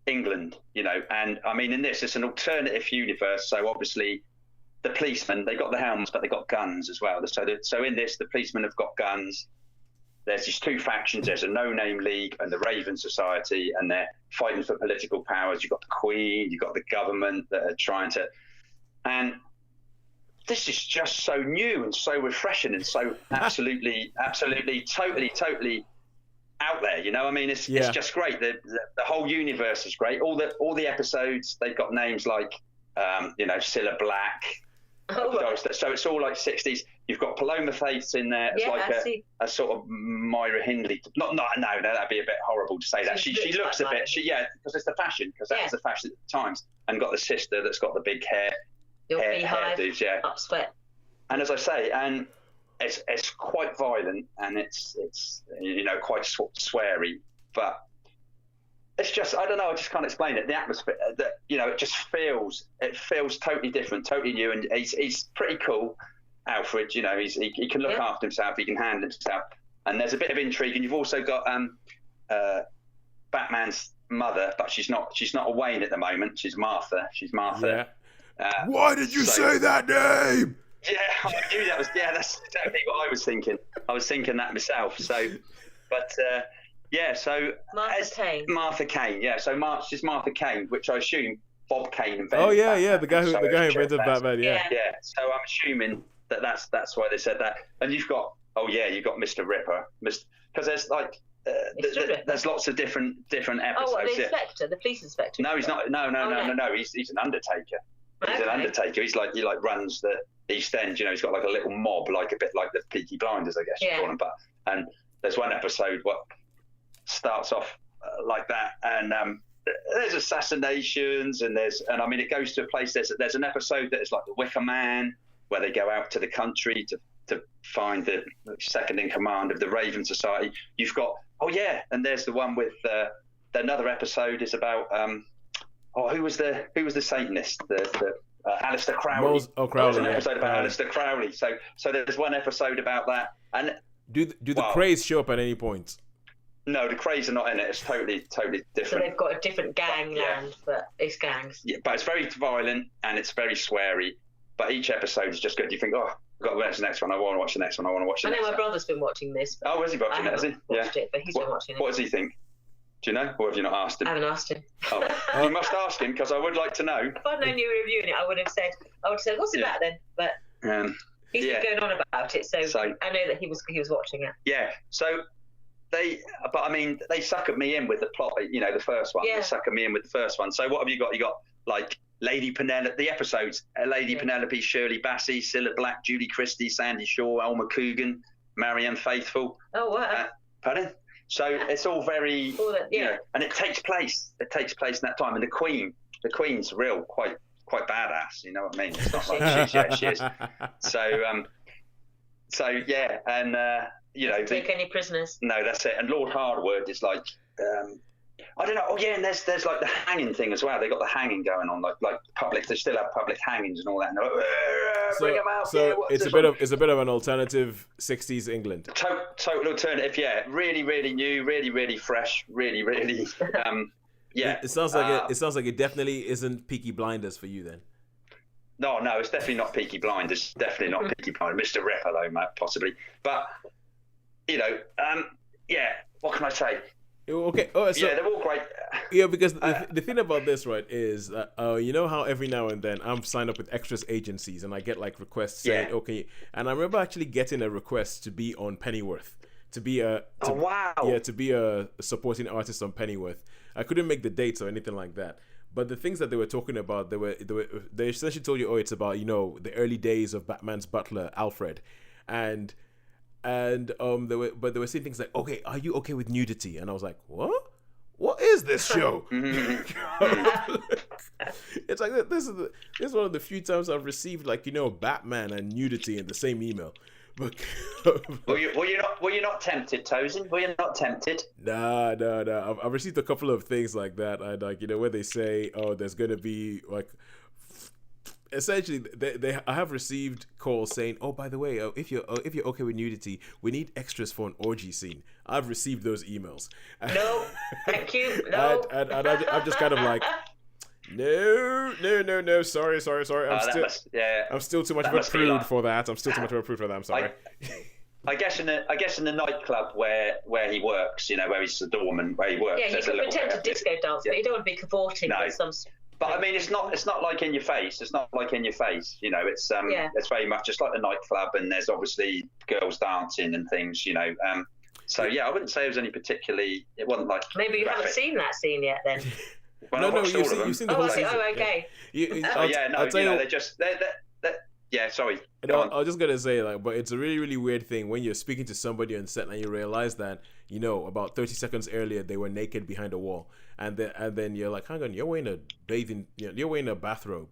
England, and I mean in this it's an alternative universe. So obviously the policemen, they got the helmets, but they got guns as well. So in this, the policemen have got guns. There's these two factions. There's a no-name league and the Raven Society, and they're fighting for political powers. You've got the Queen, you've got the government that are trying to. And this is just so new and so refreshing and so absolutely, totally out there. You know, I mean, it's just great. The whole universe is great. All the episodes, they've got names like, Cilla Black. So it's all like 60s. You've got Paloma Faith's in there as a sort of Myra Hindley. No, that'd be a bit horrible to say that. She looks a bit. Because it's the fashion. Because that was the fashion at the times. And got the sister that's got the big hair. Hairdos, up sweat. And as I say, and it's quite violent and it's quite sweary, but it's just, I don't know, I just can't explain it. The atmosphere, it just feels totally different, totally new, and he's pretty cool, Alfred. You know, he can look after himself, he can handle himself, and there's a bit of intrigue. And you've also got Batman's mother, but she's not a Wayne at the moment. She's Martha. Yeah. Why did you say that name? Yeah, I knew that was. Yeah, that's exactly what I was thinking. I was thinking that myself. So, but. So Martha Kane, yeah. So she's Martha Kane, which I assume Bob Kane invented. Oh yeah, the guy who invented Batman, yeah. So I'm assuming that's why they said that. And you've got Mr. Ripper, because there's like there's lots of different episodes. Oh, what, the inspector, the police inspector? No, he's not. No. He's an undertaker. He's an undertaker. He runs the East End. You know, he's got like a little mob, like a bit like the Peaky Blinders, I guess you call them. And there's one episode starts off like that, and there's assassinations, and it goes to a place. There's an episode that is like the Wicker Man, where they go out to the country to find the second in command of the Raven Society. You've got and there's the one with another episode is about who was the Satanist, the Aleister Crowley. Crowley. There's an episode about Aleister Crowley. So there's one episode about that. And do the Krays show up at any point? No, the Krays are not in it. It's totally different. So they've got a different gangland, but it's gangs. Yeah, but it's very violent and it's very sweary. But each episode is just good. You think, I've got to watch the next one. I want to watch the next one. I want to watch the next one. I know my brother's been watching this. Oh, has he watching it? Has he? Watched it, but he's been watching it. What does he think? Do you know? Or have you not asked him? I haven't asked him. Oh, you must ask him, because I would like to know. If I'd known you were reviewing it, I would have said, what's it about then? But he's been going on about it, so I know that he was watching it. Yeah. So they suckered me in with the plot. You know, the first one. Yeah. They suckered me in with the first one. So what have you got? You got like Lady Penelope. The episodes: Lady Penelope, Shirley Bassey, Cilla Black, Julie Christie, Sandy Shaw, Elmer Coogan, Marianne Faithfull. Oh wow. Pardon? So it's all very, and it takes place in that time. And the Queen's real, quite badass. You know what I mean? It's not like she is. And take any prisoners. No, that's it. And Lord Hardwood is like, I don't know. Oh yeah, and there's like the hanging thing as well. They got the hanging going on, like public. They still have public hangings and all that. And they're like, bring them out. So it's a bit of an alternative 60s England. Total alternative, yeah. Really, really new. Really, really fresh. Really, really. It sounds like it definitely isn't Peaky Blinders for you then. No, it's definitely not Peaky Blinders. Definitely not Peaky Blinders. Mr. Ripper though, possibly. But what can I say? Okay. They're all great. Yeah, because the thing about this, right, is that you know how every now and then I'm signed up with extras agencies and I get like requests saying, okay, and I remember actually getting a request to be on Pennyworth, to be a supporting artist on Pennyworth. I couldn't make the dates or anything like that, but the things that they were talking about, they essentially told you, it's about the early days of Batman's butler Alfred, and they were saying things like, okay, are you okay with nudity? And I was like, what is this show? It's like, this is one of the few times I've received Batman and nudity in the same email. But were you not tempted, Tosin? Were you not tempted? No. I've received a couple of things like that. I where they say, there's gonna be like. Essentially, I have received calls saying, "Oh, by the way, if you're okay with nudity, we need extras for an orgy scene." I've received those emails. No, thank you. No, and I'm just kind of like, no. Sorry. I'm still too much of a prude for that. I'm sorry. I guess in the nightclub where he works, where he's the doorman, where he works. Yeah, you can pretend to disco dance, but you don't want to be cavorting with some But I mean, it's not like in your face. It's not like in your face. You know, it's very much just like the nightclub, and there's obviously girls dancing and things. You know, so yeah, I wouldn't say it was any particularly. It wasn't like maybe you graphic. haven't seen that scene yet, then. Well, no, you've seen the whole season. Oh, okay. Yeah, sorry. I was just gonna say, like, but it's a really, really weird thing when you're speaking to somebody on set and you realize that, you know, about 30 seconds earlier they were naked behind a wall, and then you're like, hang on, you're wearing a bathrobe.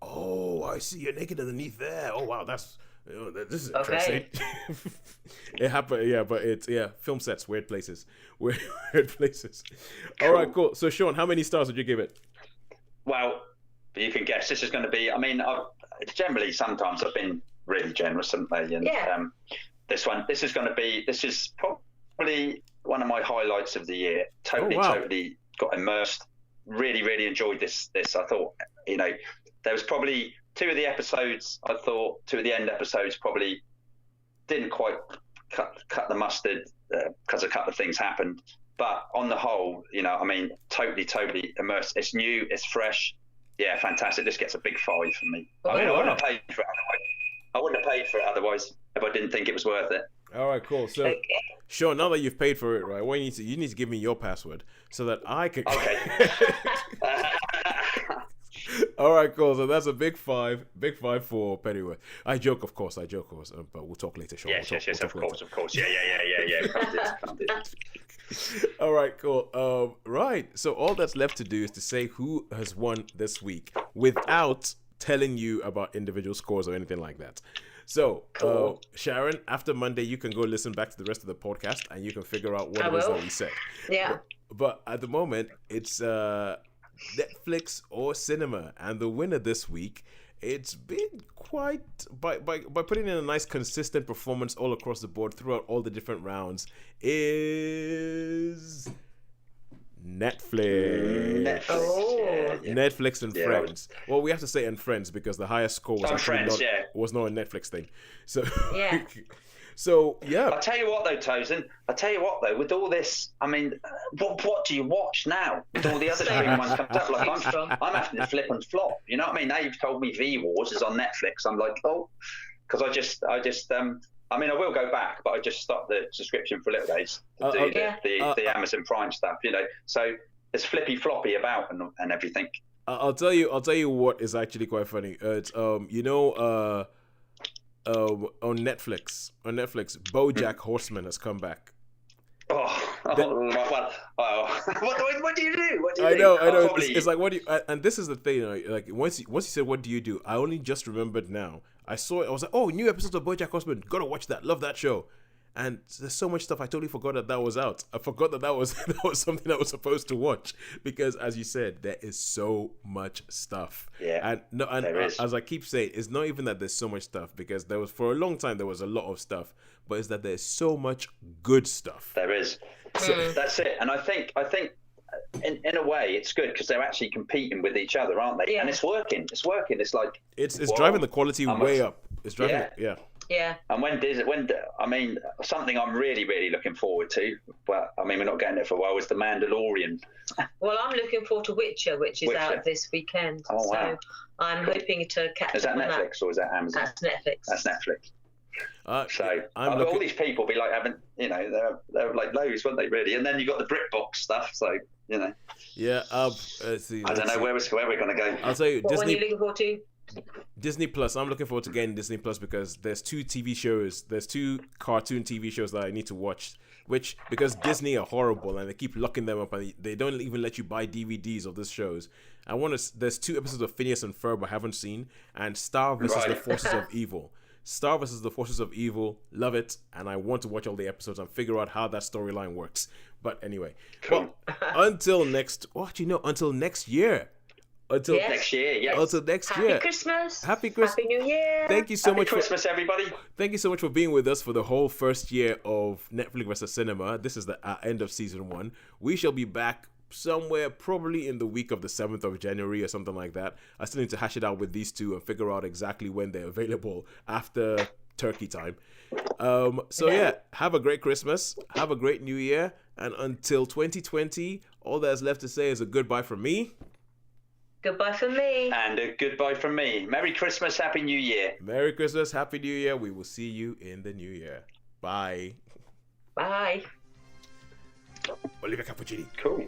Oh, I see, you're naked underneath there. Oh wow, this is interesting. It happened, yeah, but it's film sets, weird places. Cool. All right, cool. So Shaun, how many stars would you give it? Well, you can guess. This is going to be. I mean, generally sometimes I've been really generous, haven't I? And this is probably one of my highlights of the year. Totally got immersed. Really, really enjoyed this. I thought, you know, there was probably two of the end episodes probably didn't quite cut the mustard because a couple of things happened. But on the whole, you know, I mean, totally immersed. It's new, it's fresh. Yeah, fantastic. This gets a big 5 from me. I wouldn't have paid for it otherwise if I didn't think it was worth it. All right, cool. So, Shaun, now that you've paid for it, right? What you need to give me your password so that I can. Okay. All right, cool. So that's a big 5 for Pennyworth. I joke, of course, but we'll talk later, Shaun. Yes, of course. Yeah. Can't do that. All right, cool. Right. So all that's left to do is to say who has won this week without telling you about individual scores or anything like that. So, Sharon, after Monday, you can go listen back to the rest of the podcast and you can figure out what it is that we said. Yeah. But at the moment, it's Netflix or cinema, and the winner this week, it's been quite by putting in a nice consistent performance all across the board throughout all the different rounds, is Netflix. Netflix and Friends. Well, we have to say and Friends because the highest score was was not a Netflix thing. So yeah. So yeah. I'll tell you what though, Tosin. With all this, I mean, what do you watch now? With all the other streaming ones coming up, like I'm having to flip and flop. You know what I mean? Now you've told me V Wars is on Netflix. I'm like, because I just I mean, I will go back, but I just stopped the subscription for a little days to do the Amazon Prime stuff. You know, so it's flippy floppy about and everything. I'll tell you what is actually quite funny. It's you know on Netflix, BoJack Horseman has come back. What do you do? I know. Probably... It's like, what do you? And this is the thing. Like once you said, what do you do? I only just remembered now. I saw it. I was like, oh, new episodes of BoJack Horseman. Gotta watch that. Love that show. And there's so much stuff I totally forgot that was out. I forgot that was something I was supposed to watch because, as you said, there is so much stuff. Yeah. And as I keep saying, it's not even that there's so much stuff because there was for a long time there was a lot of stuff, but it's that there's so much good stuff. There is. So, that's it. And I think in a way it's good because they're actually competing with each other, aren't they? Yeah. And it's working. It's like it's driving the quality way up. It's driving Yeah. And I mean, something I'm really, really looking forward to, but I mean, we're not getting it for a while, is The Mandalorian. Well, I'm looking forward to Witcher, which is out this weekend. Oh, wow. So I'm hoping to catch up. Is that Netflix or is that Amazon? That's Netflix. So all these people be like having, you know, they're like lows, weren't they, really? And then you got the BritBox stuff, so, you know. Yeah, let's see. I don't know where we're going to go. I'll tell you, Disney... What are you looking forward to? Disney Plus. I'm looking forward to getting Disney Plus because there's 2 TV shows. There's 2 cartoon TV shows that I need to watch. Which, because Disney are horrible and they keep locking them up and they don't even let you buy DVDs of these shows. There's 2 episodes of Phineas and Ferb I haven't seen, and Star vs. the Forces of Evil. Star vs. the Forces of Evil. Love it, and I want to watch all the episodes and figure out how that storyline works. But anyway, cool. Until next year. Until next year, yes. Until next year. Happy Christmas. Happy New Year. Thank you so much for Christmas, everybody. Thank you so much for being with us for the whole first year of Netflix versus Cinema. This is the end of season 1. We shall be back somewhere probably in the week of the 7th of January or something like that. I still need to hash it out with these 2 and figure out exactly when they're available after turkey time. So yeah, have a great Christmas. Have a great New Year. And until 2020, all that's left to say is a goodbye from me. Goodbye from me. And a goodbye from me. Merry Christmas, Happy New Year. Merry Christmas, Happy New Year. We will see you in the new year. Bye. Bye. Olivia Cappuccini. Cool.